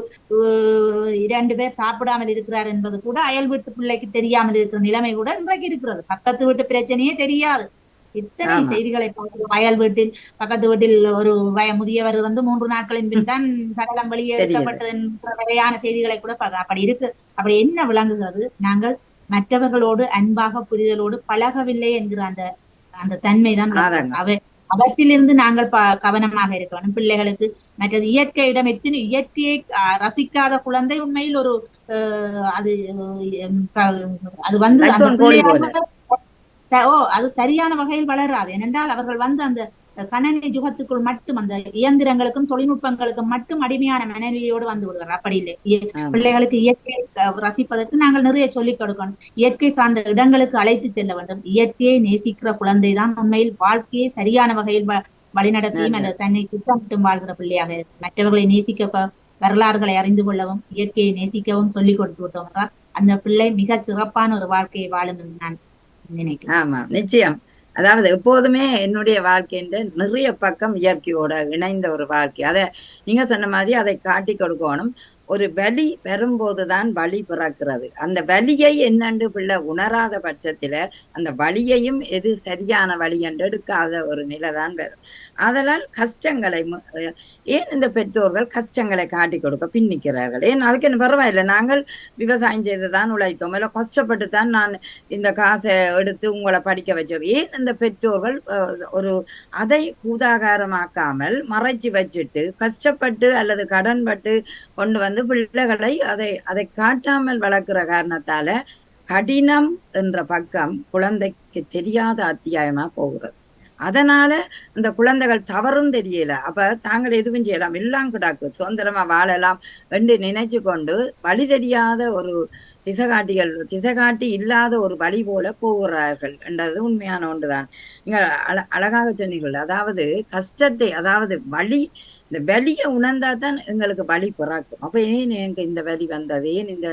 2 பேர் சாப்பிடாமல் இருக்கிறார் என்பது கூட அயல் வீட்டு பிள்ளைக்கு தெரியாமல் இருக்கிற நிலைமை கூட இன்றைக்கு இருக்கிறது. பக்கத்து வீட்டு பிரச்சனையே தெரியாது. இத்தனை செய்திகளை பார்க்கிறோம். அயல் வீட்டில் பக்கத்து வீட்டில் ஒரு முதியவர் 3 நாட்களின் பின் தான் சடலம் வெளியே எடுக்கப்பட்டது என்ற வகையான செய்திகளை கூட அப்படி இருக்கு. அப்படி என்ன விளங்குகிறது? நாங்கள் மற்றவர்களோடு அன்பாக புரிதலோடு பழகவில்லை என்கிற அந்த தன்மைதான். அவற்றிலிருந்து நாங்கள் கவனமாக இருக்க வேண்டும். பிள்ளைகளுக்கு மற்றது இயற்கையிடம் இயற்கையை ரசிக்காத குழந்தை உண்மையில் ஒரு அது வந்து அது சரியான வகையில் வளராது. ஏனென்றால் அவர்கள் வந்து அந்த கணனி யுகத்துக்குள் மட்டும் அந்த இயந்திரங்களுக்கும் தொழில்நுட்பங்களுக்கும் மட்டும் அடிமையான மனநிலையோடு வந்து விடுவார். அப்படி இல்லை. பிள்ளைகளுக்கு இயற்கையை ரசிப்பதற்கு நாங்கள் நிறைய சொல்லிக் கொடுக்கணும். இயற்கை சார்ந்த இடங்களுக்கு அழைத்து செல்ல வேண்டும். இயற்கையை நேசிக்கிற குழந்தை தான் உண்மையில் வாழ்க்கையை சரியான வகையில் வழிநடத்தியும் அல்லது தன்னை திட்டமிட்டும் வாழ்கிற பிள்ளையாக இருக்கு. மற்றவர்களை நேசிக்க, வரலாறுகளை அறிந்து கொள்ளவும், இயற்கையை நேசிக்கவும் சொல்லிக் கொடுத்து விட்டோம் என்றால் அந்த பிள்ளை மிக சிறப்பான ஒரு வாழ்க்கையை வாழும் என்று நான் நினைக்கிறேன். ஆமா, நிச்சயம். அதாவது எப்போதுமே என்னுடைய வாழ்க்கைன்ற நிறைய பக்கம் இயற்கையோட இணைந்த ஒரு வாழ்க்கை. அதை நீங்க சொன்ன மாதிரி அதை காட்டி கொடுக்கணும். ஒரு வலி வரும்போதுதான் வலி பிறக்கிறது. அந்த வலியை என்னென்று பிள்ளை உணராத பட்சத்துல அந்த வலியையும் எது சரியான வழி என்று எடுக்காத ஒரு நிலைதான் வரும். அதனால் கஷ்டங்களை ஏன் இந்த பெற்றோர்கள் கஷ்டங்களை காட்டி கொடுக்க பின்னிக்கிறார்கள்? ஏன் அதுக்கு என்ன பரவாயில்லை, நாங்கள் விவசாயம் செய்துதான் உழைத்தோம், இல்லை கஷ்டப்பட்டு தான் நான் இந்த காசை எடுத்து உங்களை படிக்க வச்சோம். ஏன் இந்த பெற்றோர்கள் ஒரு அதை பூதாகாரமாக்காமல் மறைச்சி வச்சுட்டு கஷ்டப்பட்டு அல்லது கடன்பட்டு கொண்டு வந்து பிள்ளைகளை அதை காட்டாமல் வளர்க்கிற காரணத்தால கடினம் என்ற பக்கம் குழந்தைக்கு தெரியாத அத்தியாயமா போகிறது. அதனால இந்த குழந்தைகள் தவறும் தெரியல, அப்ப தாங்கள் எதுவும் செய்யலாம், எல்லாம் கிடாக்கு சுதந்திரமா வாழலாம் என்று நினைச்சு கொண்டு வழி தெரியாத ஒரு திசை காட்டி இல்லாத ஒரு வழி போல போகிறார்கள் என்றது உண்மையான ஒன்றுதான். நீங்கள் அழகாக சொன்னீர்கள். அதாவது கஷ்டத்தை, அதாவது வழி, இந்த வலியை உணர்ந்தாதான் எங்களுக்கு வழி பிறக்கும். அப்ப ஏன் எனக்கு இந்த வலி வந்தது, ஏன் இந்த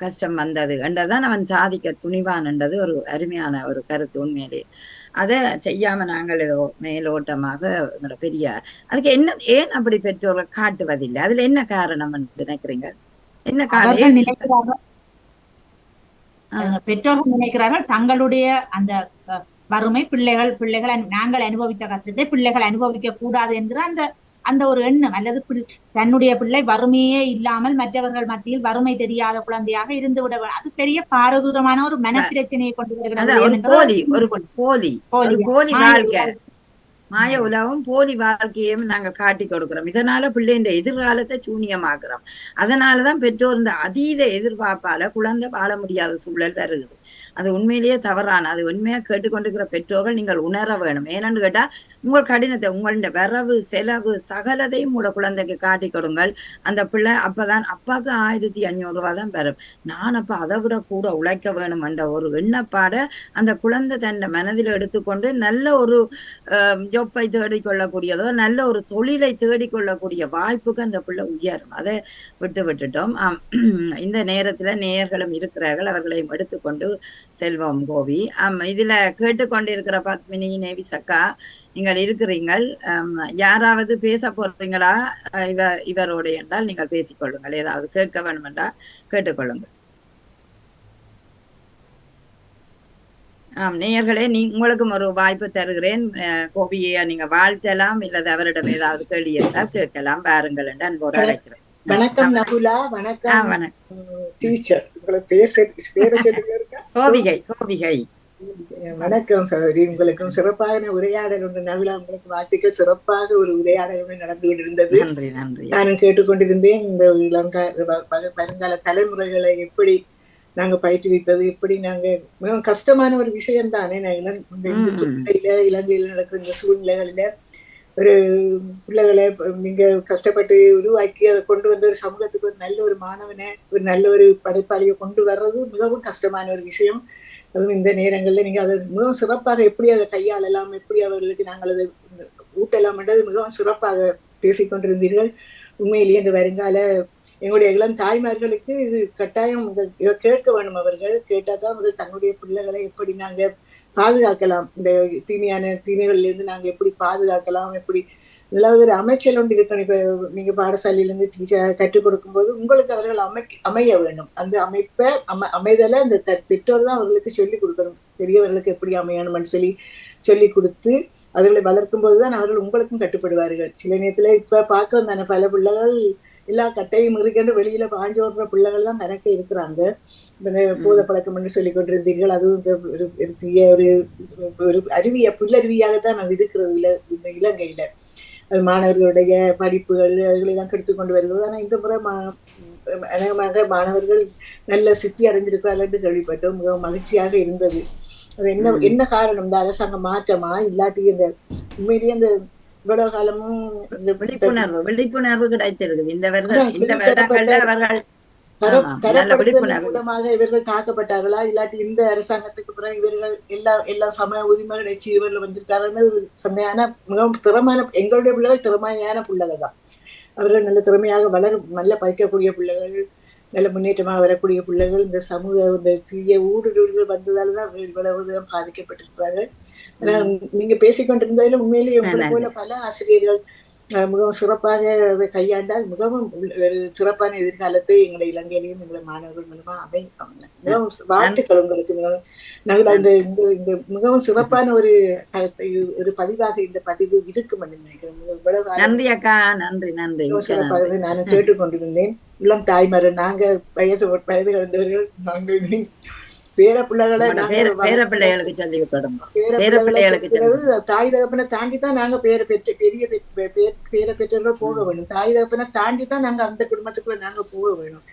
கஷ்டம் வந்தது என்றதான் அவன் சாதிக்க துணிவான் என்றது ஒரு அருமையான ஒரு கருத்து. உண்மையிலே அதை செய்யாம நாங்கள் ஏதோ மேலோட்டமாக எங்களோட பெரிய அதுக்கு என்ன, ஏன் அப்படி பெற்றோர்கள் காட்டுவதில்லை? அதுல என்ன காரணம் நினைக்கிறீங்க? என்ன காரணம்? பெற்றோர்கள் நினைக்கிறார்கள் தங்களுடைய அந்த வறுமை பிள்ளைகள் நாங்கள் அனுபவித்த கஷ்டத்தை பிள்ளைகள் அனுபவிக்க கூடாது என்கிற அந்த அந்த ஒரு எண்ணம், அல்லது தன்னுடைய பிள்ளை வறுமையே இல்லாமல் மற்றவர்கள் மத்தியில் வறுமை தெரியாத குழந்தையாக இருந்து விட, அது பெரிய பாரதூரமான ஒரு மனப்பிரச்சனையை கொண்டு வருகிறது. மாய உலகம் போலி வாழ்க்கையும் நாங்கள் காட்டி கொடுக்கிறோம். இதனால பிள்ளைன்ற எதிர்காலத்தை சூனியமாக்குறோம். அதனாலதான் பெற்றோர் இந்த அதீத எதிர்பார்ப்பால குழந்தை வாழ முடியாத சூழல் வருகிறது. அது உண்மையிலேயே தவறான, அது உண்மையா கேட்டுக்கொண்டிருக்கிற பெற்றோர்கள் நீங்கள் உணர வேணும். ஏன்னு கேட்டா உங்கள் கடினத்தை, உங்களுடைய வரவு செலவு சகலதையும் உங்களோட குழந்தைக்கு காட்டி கொடுங்கள். அந்த பிள்ளை அப்பதான் அப்பாவுக்கு 1500 ரூபாய் தான் பெறும், நான் அப்ப அதை விட கூட உழைக்க வேணும் என்ற ஒரு எண்ணப்பாட அந்த குழந்தை தன் மனதில் எடுத்துக்கொண்டு நல்ல ஒரு ஜொப்பை தேடிக்கொள்ளக்கூடியதோ நல்ல ஒரு தொழிலை தேடிக்கொள்ளக்கூடிய வாய்ப்புக்கு அந்த பிள்ளை உயரும். அதை விட்டுட்டோம். இந்த நேரத்துல நேயர்களும் இருக்கிறார்கள், அவர்களையும் எடுத்துக்கொண்டு செல்வம் கோவி. இதுல கேட்டுக்கொண்டிருக்கிற பத்மினி, நேவிசக்கா, நீங்கள் இருக்கிறீங்கள். யாராவது பேச போறீங்களா இவரோட என்றால் நீங்கள் பேசிக்கொள்ளுங்கள். ஏதாவது கேட்க வேண்டும் என்றால் கேட்டுக்கொள்ளுங்கள். நேயர்களே, உங்களுக்கும் ஒரு வாய்ப்பு தருகிறேன். கோபியை நீங்க வாழ்த்தலாம், இல்லது அவரிடம் ஏதாவது கேள்வி இருந்தால் கேட்கலாம். பாருங்கள் என்று அன்போடு அழைக்கிறேன். வணக்கம் நகுலா. வணக்கம் டீச்சர். உங்களை கோபிகை. வணக்கம் சகோதரி. உங்களுக்கும் சிறப்பான உரையாடல் ஒன்று நகுலா. உங்களுக்கு வாழ்த்துக்கள். சிறப்பாக ஒரு உரையாடல் ஒன்று நடந்து கொண்டிருந்தது. நானும் கேட்டுக்கொண்டிருந்தேன். இந்த வருங்கால தலைமுறைகளை எப்படி நாங்க பயிற்றுவிப்பது, எப்படி நாங்க மிகவும் கஷ்டமான ஒரு விஷயம் தானே. இந்த சூழ்நிலையில, இலங்கையில நடக்கிற இந்த சூழ்நிலைகளில ஒரு பிள்ளைகளை நீங்க கஷ்டப்பட்டு உருவாக்கி அதை கொண்டு வந்து ஒரு சமூகத்துக்கு ஒரு நல்ல ஒரு மாணவனை, ஒரு நல்ல ஒரு படைப்பாளியை கொண்டு வர்றது மிகவும் கஷ்டமான ஒரு விஷயம். அதுவும் இந்த நேரங்கள்ல நீங்க அதை மிகவும் சிறப்பாக எப்படி அதை கையாளலாம், எப்படி அவர்களுக்கு நாங்கள் அதை ஊட்டலாம் என்றது மிகவும் சிறப்பாக பேசிக்கொண்டிருந்தீர்கள். உண்மையிலேயே இந்த வருங்கால எங்களுடைய இளம் தாய்மார்களுக்கு இது கட்டாயம் கேட்க வேண்டும். அவர்கள் கேட்டாதான் அவர்கள் தன்னுடைய பிள்ளைகளை எப்படி நாங்க பாதுகாக்கலாம், இந்த தீமைகள்ல இருந்து நாங்க எப்படி பாதுகாக்கலாம், எப்படி இல்லாத ஒரு அமைச்சல் ஒன்று இருக்கணும். இப்ப நீங்க பாடசாலையிலிருந்து டீச்சர் கற்றுக் கொடுக்கும் போது உங்களுக்கு அவர்கள் அமைய வேண்டும். அந்த அமைப்பை அமைதலை அந்த பெற்றோர் தான் அவர்களுக்கு சொல்லிக் கொடுக்கணும். பெரியவர்களுக்கு எப்படி அமையணும்னு சொல்லி கொடுத்து அவர்களை வளர்க்கும் போதுதான் அவர்கள் உங்களுக்கும் கட்டுப்படுவார்கள். சில நேரத்துல இப்ப பார்க்கறோம் தானே, பல பிள்ளைகள் எல்லா கட்டையும் இருக்கின்ற வெளியில பாஞ்சு ஓடுற பிள்ளைகள் தான் நிறைய இருக்கிறாங்க. பூத பழக்கம் என்று சொல்லிக் கொண்டிருந்தீர்கள். அதுவும் ஒரு புல்லருவியாகத்தான் அது இருக்கிறது இந்த இலங்கையில. அது மாணவர்களுடைய படிப்புகள் அதுகளெல்லாம் கெடுத்துக் கொண்டு வருகிறது. ஆனா இந்த முறை அநேகமாக மாணவர்கள் நல்ல சித்தி அடைஞ்சிருக்கிறார்கள் என்று கேள்விப்பட்டோம். மிகவும் மகிழ்ச்சியாக இருந்தது. அது என்ன காரணம்? இந்த அரசாங்க மாற்றமா, இல்லாட்டி இந்த உண்மையிலேயே இந்த இவ்வளவு காலமும் விழிப்புணர்வு கிடைத்திருக்குது. இந்த மூலமாக இவர்கள் தாக்கப்பட்டார்களா, இல்லாட்டி இந்த அரசாங்கத்துக்கு பிறகு இவர்கள் எல்லா சமய உரிமை நினைச்சு இவர்கள் வந்திருக்காருன்னு செம்மையான மிகவும் திறமையான எங்களுடைய பிள்ளைகள் திறமையான பிள்ளைகள் தான். அவர்கள் நல்ல திறமையாக நல்ல படிக்கக்கூடிய பிள்ளைகள், நல்ல முன்னேற்றமாக வரக்கூடிய பிள்ளைகள். இந்த சமூக இந்த தீய ஊடுருவல்கள் வந்ததால்தான் இவ்வளவு பாதிக்கப்பட்டிருக்கிறார்கள். நீங்க பேசிக்கொண்டிருந்ததுல உண்மையிலேயே உங்களை போல பல ஆசிரியர்கள் மிகவும் சிறப்பாக அதை கையாண்டால் மிகவும் ஒரு சிறப்பான எதிர்காலத்தை எங்களை இலங்கையிலையும் எங்களை மாணவர்கள் மூலமா மிகவும் வாழ்த்துக்கள் உங்களுக்கு. மிகவும் நகுலா, இந்த மிகவும் சிறப்பான ஒரு பதிவாக இந்த பதிவு இருக்கும் என்று நினைக்கிறேன். நன்றி அக்கா, நன்றி நன்றி. சிறப்பாகவே நானும் கேட்டுக்கொண்டிருந்தேன். இளம் தாய்மார், நாங்க வயது கலந்தவர்கள், நாங்கள் பேர பிள்ளைகளை பேரப்பிள்ளைகளுக்கு சொல்லி தாய் தகப்பனை தாண்டித்தான் நாங்க பேரை பெற்றோர்கள் போக வேணும். தாய் தகப்பனை தாண்டித்தான் நாங்க அந்த குடும்பத்துக்குள்ள நாங்க போக வேணும்.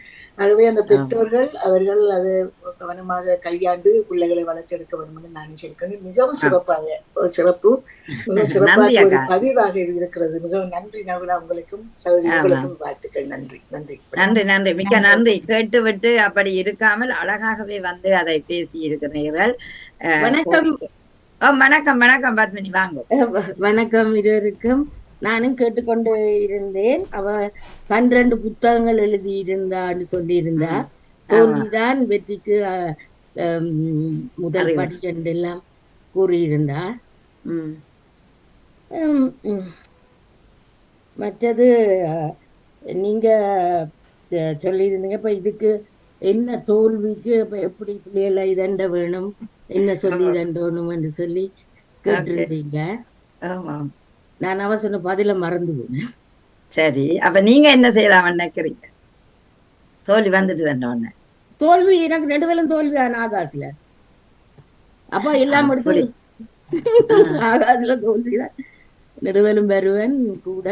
ஆகவே அந்த பெற்றோர்கள் அவர்கள் அதை கவனமாக கையாண்டு பிள்ளைகளை வளர்த்தெடுக்க வேண்டும் நான் சொல்லிக்கிறேன். மிகவும் சிறப்பாக ஒரு சிறப்பு, மிகவும் சிறப்பாக ஒரு பதிவாக இது இருக்கிறது. மிகவும் நன்றி நகுலா, உங்களுக்கும் சகோதரிகளுக்கும் வாழ்த்துக்கள். நன்றி நன்றி நன்றி நன்றி, மிக்க நன்றி. கேட்டு விட்டு அப்படி இருக்காமல் அழகாகவே வந்து அதை பேசி இருக்கிறீர்கள். வணக்கம். வணக்கம் வணக்கம் பத்மினி, வாங்க. வணக்கம் இருவருக்கும். நானும் கேட்டுக்கொண்டு இருந்தேன். அவ 12 புத்தகங்கள் எழுதி இருந்தான்னு சொல்லி இருந்தா. தோல்விதான் வெற்றிக்கு முதல் படி என்றெல்லாம் கூறியிருந்தா. மற்றது நீங்க சொல்லியிருந்தீங்க, இப்ப இதுக்கு என்ன தோல்விக்கு இப்ப எப்படி பிள்ளைகளை இதண்ட வேணும், என்ன சொல்லி இதண்டணும் என்று சொல்லி கேட்டிருந்தீங்க. நான் அவசர பதில மறந்து போனேன். சரி, அப்ப நீங்க என்ன செய்யலாம் நினைக்கிறீங்க? தோல்வி வந்துட்டு தண்டோன்னு. தோல்வி எனக்கு 2 வேலும் தோல்வியான ஆகாசுல. அப்ப எல்லாம் எடுத்து ஆகாசுல தோல்விதான். நெடுவேலும் வருவன் கூட.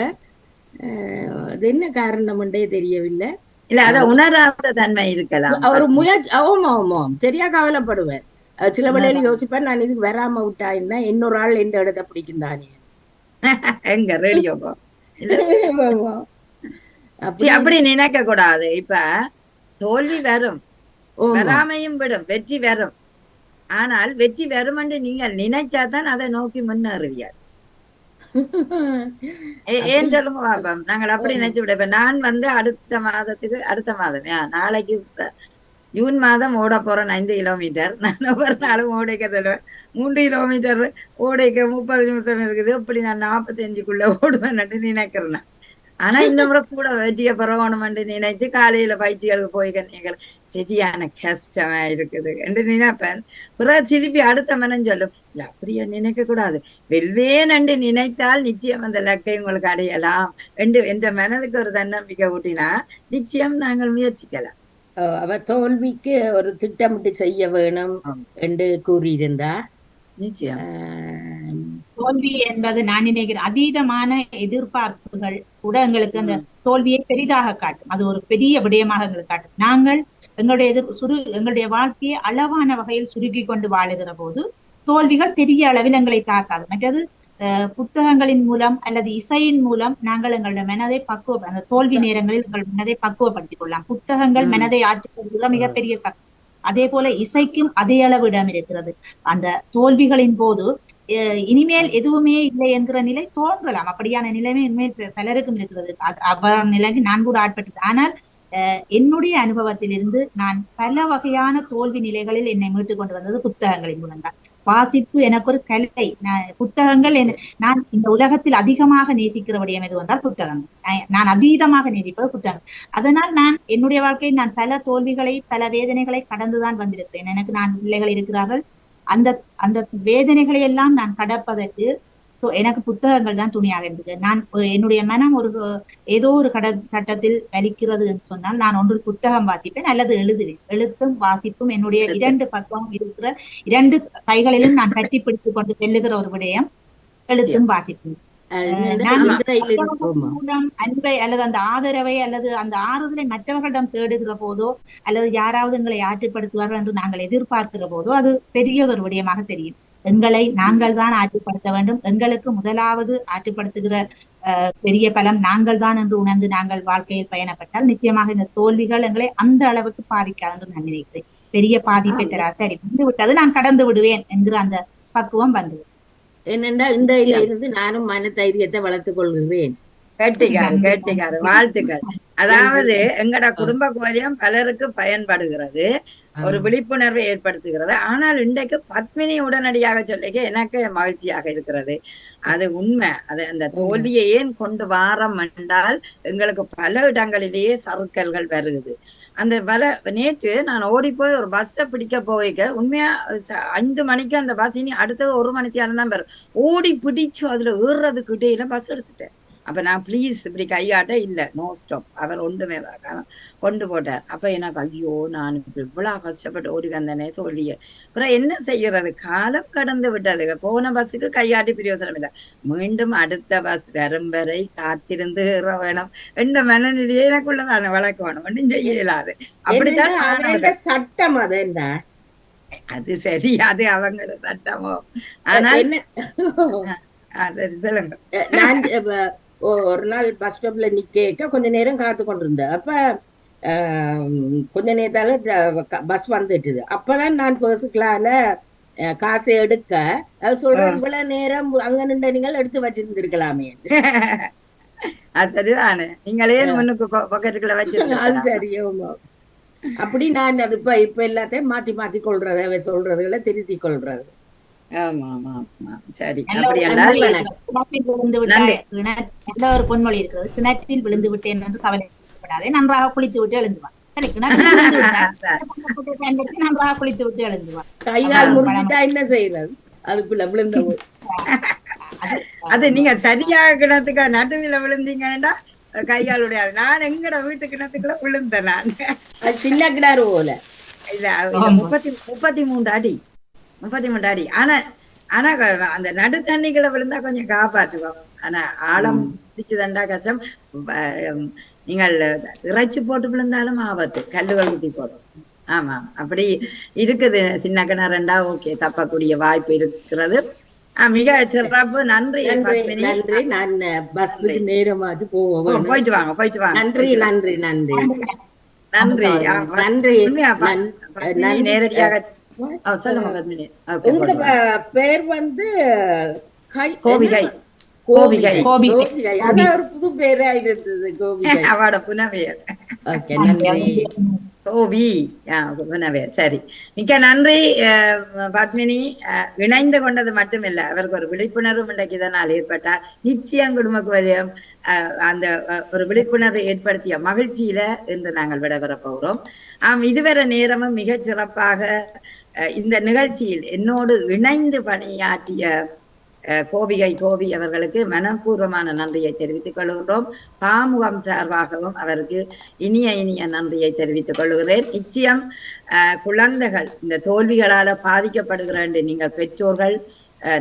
அது என்ன காரணம்ன்றே தெரியவில்லை. இல்ல, அத உணராத தன்மை இருக்கலாம். ஒரு முயற்சி. ஆமாம், சரியா கவலைப்படுவேன். சில வேளையில யோசிப்பேன், நான் இதுக்கு வராம விட்டாயின்னா இன்னொரு ஆள் எந்த இடத்தை பிடிக்கும் தானே. எங்க ரேடியோ அப்படி நினைக்க கூடாது. இப்ப தோல்வி வரும், வராமையும் விடும், வெற்றி வரும். ஆனால் வெற்றி வரும் என்று நீங்கள் நினைச்சாதான் அதை நோக்கி முன்னேறுவீர்கள். ஏன் சொல்லுங்க பாப்போம். நாங்கள் அப்படி நினைச்சு விட. இப்ப நான் வந்து அடுத்த மாதம் நாளைக்கு ஜூன் மாதம் ஓட போறேன் 5 கிலோமீட்டர். நான் ஒவ்வொரு நாளும் ஓடைக்க சொல்லுவேன். 3 கிலோமீட்டர் ஓடைக்க 30 நிமிஷம் இருக்குது. இப்படி நான் 45க்குள்ள ஓடுவேன் நினைக்கிறேன். ஆனா இந்த முறை கூட வெற்றிய பரவணும்னு நினைச்சு காலையில பயிற்சிகளுக்கு போய்க்க சரியான கஷ்டமா இருக்குது என்று நினைப்பேன். பிறகு திருப்பி அடுத்த மனம் சொல்லும், இல்ல அப்படியே நினைக்க கூடாது, வெல்வேன் என்று நினைத்தால் நிச்சயம் அந்த லக்கை உங்களுக்கு அடையலாம் என்று என்ற மனதுக்கு ஒரு தன்னம்பிக்கை ஊட்டினா நிச்சயம் நாங்கள் முயற்சிக்கலாம். அவ தோல்விக்கு ஒரு திட்டமிட்டு செய்ய வேணும் என்று கூறியிருந்தா. நிச்சயம் தோல்வி என்பது நான் நினைக்கிறேன் அதீதமான எதிர்பார்ப்புகள் கூட எங்களுக்கு அந்த தோல்வியை பெரிதாக காட்டும். அது ஒரு பெரிய விடயமாக எங்களுக்கு காட்டும். நாங்கள் எங்களுடைய வாழ்க்கையை அளவான வகையில் சுருக்கி கொண்டு வாழுகிற போது தோல்விகள் பெரிய அளவில் எங்களை தாக்காது. மற்றது புத்தகங்களின் மூலம் அல்லது இசையின் மூலம் நாங்கள் எங்களுடைய மனதை அந்த தோல்வி நேரங்களில் எங்கள் மனதை பக்குவப்படுத்திக் கொள்ளலாம். புத்தகங்கள் மனதை ஆற்றுகிற மிகப்பெரிய சக்தி. அதே போல இசைக்கும் அதே அளவு இடம் இருக்கிறது. அந்த தோல்விகளின் போது இனிமேல் எதுவுமே இல்லை என்கிற நிலை தோன்றலாம். அப்படியான நிலைமை இனிமேல் பலருக்கும் இருக்கிறது. அவர் நிலைக்கு நான் கூட ஆட்பட்டது. ஆனால் என்னுடைய அனுபவத்திலிருந்து நான் பல வகையான தோல்வி நிலைகளில் என்னை மீட்டு கொண்டு வந்தது புத்தகங்களின் மூலம்தான். வாசிப்பு எனக்கு ஒரு கலை. புத்தகங்கள் நான் இந்த உலகத்தில் அதிகமாக நேசிக்கிற விடயம் எது வந்தால் புத்தகங்கள். நான் அதீதமாக நேசிப்பது புத்தகங்கள். அதனால் நான் என்னுடைய வாழ்க்கையில் நான் பல தோல்விகளை பல வேதனைகளை கடந்துதான் வந்திருக்கிறேன். எனக்கு 4 பிள்ளைகள் இருக்கிறார்கள். அந்த வேதனைகளை எல்லாம் நான் கடப்பதற்கு எனக்கு புத்தகங்கள் தான் துணியாக இருந்தது. நான் என்னுடைய மனம் ஏதோ ஒரு கட்டத்தில் வலிக்கிறது என்று சொன்னால் நான் ஒன்று புத்தகம் வாசிப்பேன் அல்லது எழுதுவேன். எழுத்தும் வாசிப்பும் என்னுடைய 2 பக்கம் இருக்கிற 2 கைகளிலும் நான் கட்டி பிடித்துக் கொண்டு செல்லுகிற ஒரு விடயம் எழுத்தும் வாசிப்பும். மூலம் அன்பை அல்லது அந்த ஆதரவை அல்லது அந்த ஆறுதலை மற்றவர்களிடம் தேடுகிற போதோ அல்லது யாராவது எங்களை ஆற்றுப்படுத்துவார்கள் என்று நாங்கள் எதிர்பார்க்கிற போதோ அது பெரிய ஒரு விடயமாக தெரியும். எங்களை நாங்கள் தான் ஆற்றுப்படுத்த வேண்டும். எங்களுக்கு முதலாவது ஆற்றுப்படுத்துகிற பெரிய பலம் நாங்கள் தான் என்று உணர்ந்து நாங்கள் வாழ்க்கையில் பயணப்பட்டால் நிச்சயமாக இந்த தோல்விகள் எங்களை அந்த அளவுக்கு பாதிக்காது என்று நான் நினைக்கிறேன். பெரிய பாதிப்பை தரா. சரி, வந்து விட்டது, நான் கடந்து விடுவேன் என்கிற அந்த பக்குவம் வந்தது. என்னென்றால் இந்த இருந்து நானும் மன தைரியத்தை வளர்த்துக் கொள்கிறேன். கேட்டிக்காரு வாழ்த்துக்கள். அதாவது எங்கட குடும்ப கோரியம் பலருக்கு பயன்படுகிறது. ஒரு விழிப்புணர்வை ஏற்படுத்துகிறது. ஆனால் இன்றைக்கு பத்மினி உடனடியாக சொல்லிக்க எனக்கு மகிழ்ச்சியாக இருக்கிறது. அது உண்மை. அது அந்த தோல்வியை ஏன் கொண்டு வாரம் என்றால் எங்களுக்கு பல இடங்களிலேயே சறுக்கல்கள் வருகுது. அந்த நேற்று நான் ஓடி போய் ஒரு பஸ்ஸை பிடிக்க போய்க்க உண்மையா 5 மணிக்கு அந்த பஸ் இனி அடுத்தது 1 மணித்தியாலும் தான் வரும். ஓடி பிடிச்சு அதுல ஏறுறதுக்கு இடையில பஸ் எடுத்துட்டேன். அப்ப நான் ப்ளீஸ் இப்படி கையாட்ட இல்ல, நோ ஸ்டாப், அவர் ஒன்றுமே கொண்டு போட்டார். அப்ப எனக்கு ஐயோ நான் இவ்வளவு கஷ்டப்பட்டு ஓடி வந்தனே தோல்விய. அப்புறம் என்ன செய்யறது, காலம் கடந்து விட்டது. போன பஸ்ஸுக்கு கையாட்டி பிரயோசனம் இல்லை. மீண்டும் அடுத்த பஸ் வரும் வரை காத்திருந்து ஏற வேணும் என்ற மனநிலையே எனக்குள்ளதான வழக்கு வேணும், ஒன்றும் செய்ய இயலாது. அப்படித்தான் சட்டம். அது என்ன, அது சரி, அது அவங்களோட சட்டமோ. ஆனால் சரி சொல்லுங்க. நான் ஒரு நாள் பஸ் ஸ்டாப்ல நிக்க கொஞ்ச நேரம் காத்து கொண்டிருந்தேன். அப்ப கொஞ்ச நேரத்தால பஸ் வந்துட்டுது. அப்பதான் நான் பர்சுக்களால காசை எடுக்க அது சொல்றேன், இவ்வளவு நேரம் அங்க நின்ற நீங்கள் எடுத்து வச்சிருந்திருக்கலாமே. அது சரிதானே, நீங்களே முன்னுக்கு பாக்கெட்டுக்குள்ள வச்சிருக்கீங்க. அது சரியோமா. அப்படி நான் அது இப்ப எல்லாத்தையும் மாத்தி மாத்தி கொள்றது, அவை சொல்றதுகளை திருத்தி கொள்றது. நல்ல ஒரு பொன்மொழி இருக்கிறது, கிணற்றில் விழுந்து விட்டேன் என்று கவலைப்படாதே, நன்றாக குளித்து விட்டு எழுந்துவான். நன்றாக குளித்து விட்டு எழுந்துவான். கைகால் முறிஞ்சிட்டா என்ன செய்யறது, அதுக்குள்ள விழுந்த அது நீங்க சரியாக கிணத்துக்கு நடுவில் விழுந்தீங்கன்னா கையாளுடைய. நான் எங்கட வீட்டு கிணத்துக்குள்ள விழுந்தேன். நான் சின்ன கிணறு போல இல்ல, 33 அடி 33 அடி. ஆனா அந்த நடு தண்ணிக்குள்ள விழுந்தா கொஞ்சம் காப்பாற்றுவோம். ஆனா ஆழம் பிடிச்சுதண்டா கஷ்டம். நீங்கள் இறைச்சி போட்டு விழுந்தாலும் ஆபத்து, கல்லுகள் ஊத்தி போடும். ஆமா, அப்படி இருக்குது. சின்ன கிணறுண்டா ஓகே, தப்பக்கூடிய வாய்ப்பு இருக்கிறது. மிக சிறப்பு, நன்றி. நன்றி. நான் பஸ்ஸுக்கு நேரமாச்சு போவோம். போயிட்டு வாங்க, போயிட்டு வாங்க. நன்றி நன்றி நன்றி நன்றி நன்றி. நேரடியாக உங்க பேர் வந்து கோபிகை. கோபிகை. அதான் ஒரு புது பேரா இருந்தது, கோபிகை. அவட புனவேர். ஓகே, நன்றி. கோபி புனவேர். சரி, மிக்க நன்றி பத்மினி. இணைந்து கொண்டது மட்டுமில்லை, அவருக்கு ஒரு விழிப்புணர்வு இன்றைக்கு இதனால் ஏற்பட்டால் நிச்சயம் குடும்பக்கு வலியம் அந்த ஒரு விழிப்புணர்வை ஏற்படுத்திய மகிழ்ச்சியில இன்று நாங்கள் விடைபெற போகிறோம். இதுவரை நேரமும் மிக சிறப்பாக இந்த நிகழ்ச்சியில் என்னோடு இணைந்து பணியாற்றிய கோபி அவர்களுக்கு மனப்பூர்வமான நன்றியை தெரிவித்துக் கொள்கிறோம். பாமுகம் சார்பாகவும் அவருக்கு இனிய நன்றியை தெரிவித்துக் கொள்கிறேன். நிச்சயம் குழந்தைகள் இந்த தோல்விகளால பாதிக்கப்படுகிற என்று நீங்கள் பெற்றோர்கள்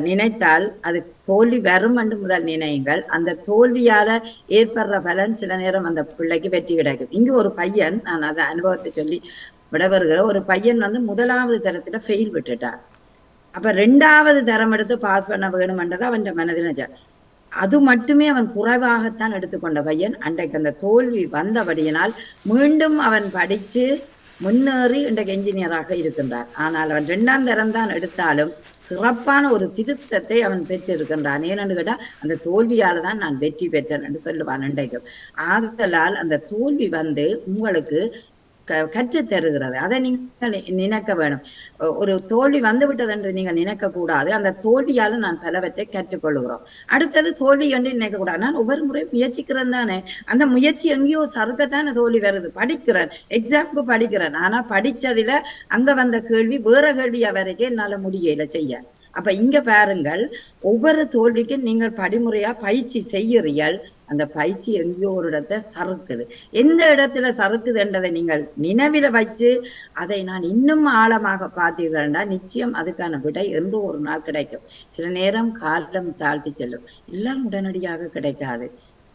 நினைத்தால் அது தோல்வி வரும் என்று முதல் நினையுங்கள். அந்த தோல்வியால ஏற்படுற பலன் சில நேரம் அந்த பிள்ளைக்கு வெற்றி கிடைக்கும். இங்கு ஒரு பையன், நான் அதை அனுபவத்தை சொல்லி விடவருகிற ஒரு பையன் வந்து 1வது தரத்துல ஃபெயில் விட்டுட்டார். அப்ப 2வது தரம் எடுத்து பாஸ் பண்ண வேணும்ன்றதை அவன் மனதில் அது மட்டுமே அவன் குறைவாகத்தான் எடுத்துக்கொண்ட பையன். அன்றைக்கு அந்த தோல்வி வந்தபடியினால் மீண்டும் அவன் படிச்சு முன்னேறி இன்றைக்கு என்ஜினியராக இருக்கின்றார். ஆனால் அவன் 2ஆம் தரம் தான் எடுத்தாலும் சிறப்பான ஒரு திருத்தத்தை அவன் பெற்றிருக்கின்றான். ஏனென்று கேட்டால் அந்த தோல்வியால தான் நான் வெற்றி பெற்றேன் என்று சொல்லுவான் இன்றைக்கும். ஆதலால் அந்த தோல்வி வந்து உங்களுக்கு கற்றுத் தருகிறது. அதை நீங்கள் நினைக்க வேணும். ஒரு தோல்வி வந்து விட்டது என்று நீங்கள் நினைக்க கூடாது. அந்த தோல்வியால நான் பலவற்றை கற்றுக்கொள்கிறோம். அடுத்தது தோல்வி என்று நினைக்க கூடாது. நான் ஒவ்வொரு முறையும் முயற்சிக்கிறேன் தானே, அந்த முயற்சி எங்கேயோ சறுக்கத்தானே தோல்வி வருது. படிக்கிறேன், எக்ஸாமுக்கு படிக்கிறேன், ஆனா படிச்சதுல அங்க வந்த கேள்வி வேற கேள்வியா வரைக்கும் என்னால முடியல செய்ய. அப்ப இங்க பாருங்கள், ஒவ்வொரு தோல்விக்கும் நீங்கள் படிமுறையா பயிற்சி செய்யறீர்கள். அந்த பயிற்சி எங்கேயோ ஒரு இடத்தை சறுக்குது. எந்த இடத்துல சறுக்குதுன்றதை நீங்கள் நினைவில வச்சு அதை நான் இன்னும் ஆழமாக பார்த்தீர்கள்னா நிச்சயம் அதுக்கான விடை என்று ஒரு நாள் கிடைக்கும். சில நேரம் காலம் தாழ்த்தி செல்லும், எல்லாம் உடனடியாக கிடைக்காது.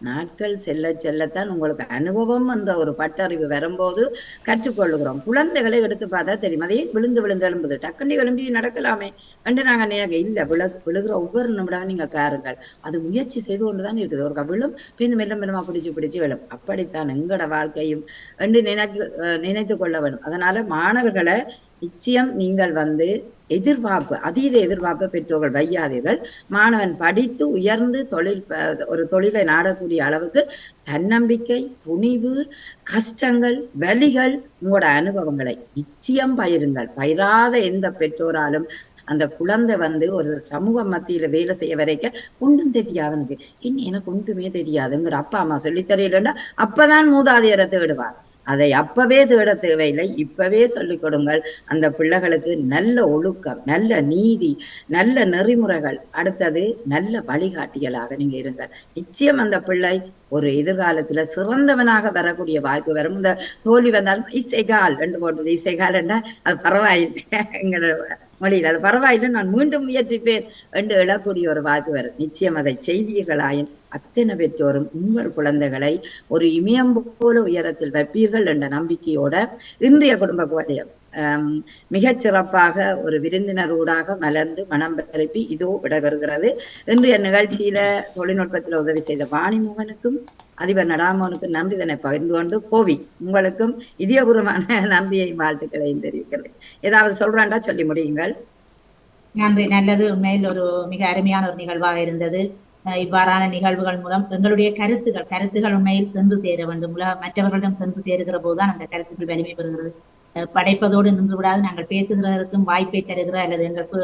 நாட்கள் செல்ல செல்லத்தான் உங்களுக்கு அனுபவம் என்ற ஒரு பட்டறிவு வரும்போது கற்றுக்கொள்ளுகிறோம். குழந்தைகளை எடுத்து பார்த்தா தெரியும், அதையே விழுந்து எழும்புது, டக்குண்டி எழும்பி நடக்கலாமே என்று நாங்கள் நினைக்க இல்லை. விழுகிற ஒவ்வொரு நிமிடம் நீங்கள் பாருங்கள், அது முயற்சி செய்து கொண்டுதான் இருக்குது. ஒரு விழும் பின் மெல்ல மெல்லமா பிடிச்சு விழும். அப்படித்தான் எங்களோட வாழ்க்கையும் என்று நினைத்து கொள்ள வேண்டும். அதனால மாணவர்களை நிச்சயம் நீங்கள் அதீத எதிர்பார்ப்பு பெற்றோர்கள் வையாதீர்கள். மாணவன் படித்து உயர்ந்து ஒரு தொழிலை நாடக்கூடிய அளவுக்கு தன்னம்பிக்கை, துணிவு, கஷ்டங்கள், வலிகள், உங்களோட அனுபவங்களை நிச்சயம் பயிருங்கள். பயிராத எந்த பெற்றோராலும் அந்த குழந்தை ஒரு சமூக மத்தியில வேலை செய்ய வரைக்கும் ஒன்றும் தெரியாது. அவனுக்கு எனக்கு ஒன்றுமே தெரியாதுங்கிற அப்பா அம்மா சொல்லி தெரியலன்னா அப்பதான் மூதாதையரை தேடுவார். அதை அப்பவே தேட தேவையில்லை, இப்பவே சொல்லிக் கொடுங்கள். அந்த பிள்ளைகளுக்கு நல்ல ஒழுக்கம், நல்ல நீதி, நல்ல நெறிமுறைகள், அடுத்தது நல்ல வழிகாட்டிகளாக நீங்க இருங்கள். நிச்சயம் அந்த பிள்ளை ஒரு எதிர்காலத்துல சிறந்தவனாக வரக்கூடிய வாய்ப்பு வரும். இந்த தோல்வி வந்தாலும் இசைகால் ரெண்டு போட்டு இசைகால் என்ன அது பரவாயில்லை, எங்களோட மொழியில் அது பரவாயில்லை, நான் மீண்டும் முயற்சிப்பேன் என்று எழக்கூடிய ஒரு வாய்ப்பு வரும். நிச்சயம் அதை செய்வீர்களாயின் அத்தனை பெற்றோரும் உங்கள் குழந்தைகளை ஒரு இமயம் போல உயரத்தில் வைப்பீர்கள் என்ற நம்பிக்கையோட இன்றைய குடும்ப கோலியம் மிகச் சிறப்பாக ஒரு விருந்தினரூடாக மலர்ந்து மனம் பரப்பி இதோ விடைபெறுகிறது. இன்றைய நிகழ்ச்சியில தொழில்நுட்பத்தில் உதவி செய்த வாணிமோகனுக்கும் அதிபர் நடாமோனுக்கும் நன்றி இதனை பகிர்ந்து கொண்டு கோவி உங்களுக்கும் இதயபூர்வமான நன்றியை வாழ்த்துக்களையும் தெரிவிக்கிறேன். ஏதாவது சொல்றாண்டா சொல்லி முடியுங்கள். நன்றி. நல்லது. உண்மையில் ஒரு மிக அருமையான ஒரு நிகழ்வாக இருந்தது. இவ்வாறான நிகழ்வுகள் மூலம் எங்களுடைய கருத்துகள் உண்மையில் சென்று சேர வேண்டும். மற்றவர்களிடம் சென்று சேருகிற போதுதான் அந்த கருத்துக்கள் வலிமை பெறுகிறது. படைப்பதோடு நின்று விடாது, நாங்கள் பேசுகிறதற்கும் வாய்ப்பை தருகிற அல்லது எங்களுக்கு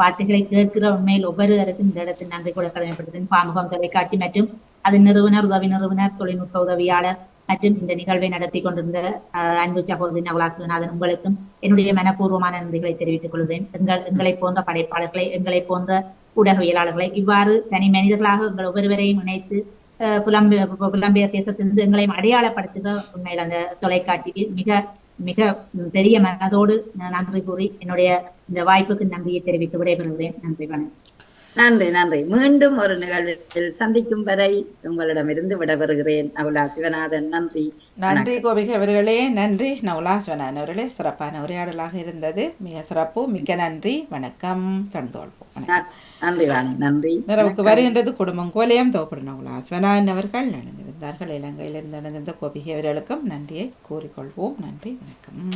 வார்த்தைகளை கேட்கிற உண்மையில் ஒவ்வொருவருக்கும் இந்த இடத்தில் நன்றி கூட கடமைப்படுத்துகிறேன். பாமுகம் தொலைக்காட்சி மற்றும் அதன் நிறுவனர், உதவி நிறுவனர், தொழில்நுட்ப உதவியாளர் மற்றும் இந்த நிகழ்வை நடத்தி கொண்டிருந்த அன்பு சகோதரி நகுலாஸ்வநாதன் உங்களுக்கும் என்னுடைய மனப்பூர்வமான நன்றிகளை தெரிவித்துக் கொள்கிறேன். எங்களை போன்ற படைப்பாளர்களை, எங்களை போன்ற ஊடகவியலாளர்களை இவ்வாறு தனி மனிதர்களாக எங்கள் ஒவ்வொருவரையும் இணைத்து புலம்பெயர் தேசத்திலிருந்து எங்களையும் அடையாளப்படுத்துகிற உண்மையில் அந்த தொலைக்காட்சிக்கு மிக மிக பெரிய மனதோடு நன்றி கூறி என்னுடைய இந்த வாய்ப்புக்கு நன்றியை தெரிவித்து விடைபெறுகிறேன். நன்றி, வணக்கம். நன்றி நன்றி. மீண்டும் ஒரு நிகழ்வில் சந்திக்கும் வரை உங்களிடமிருந்து விடைபெறுகிறேன். நகுலா சிவநாதன். நன்றி. நன்றி கோபிகை அவர்களே. நன்றி நகுலா சிவநாதன் அவர்களே. சிறப்பான உரையாடலாக இருந்தது. மிக சிறப்பு. மிக்க நன்றி. வணக்கம். தொடர்ந்து நன்றி வாணி. நன்றி. நிறைவுக்கு வருகின்றது குடும்பம் கோலியம். தோப்படு நகுலா சிவநாதன் அவர்கள் இணைந்திருந்தார்கள். இலங்கையிலிருந்து இணைந்த கோபிகை அவர்களுக்கும் நன்றியை கூறிக்கொள்வோம். நன்றி, வணக்கம்.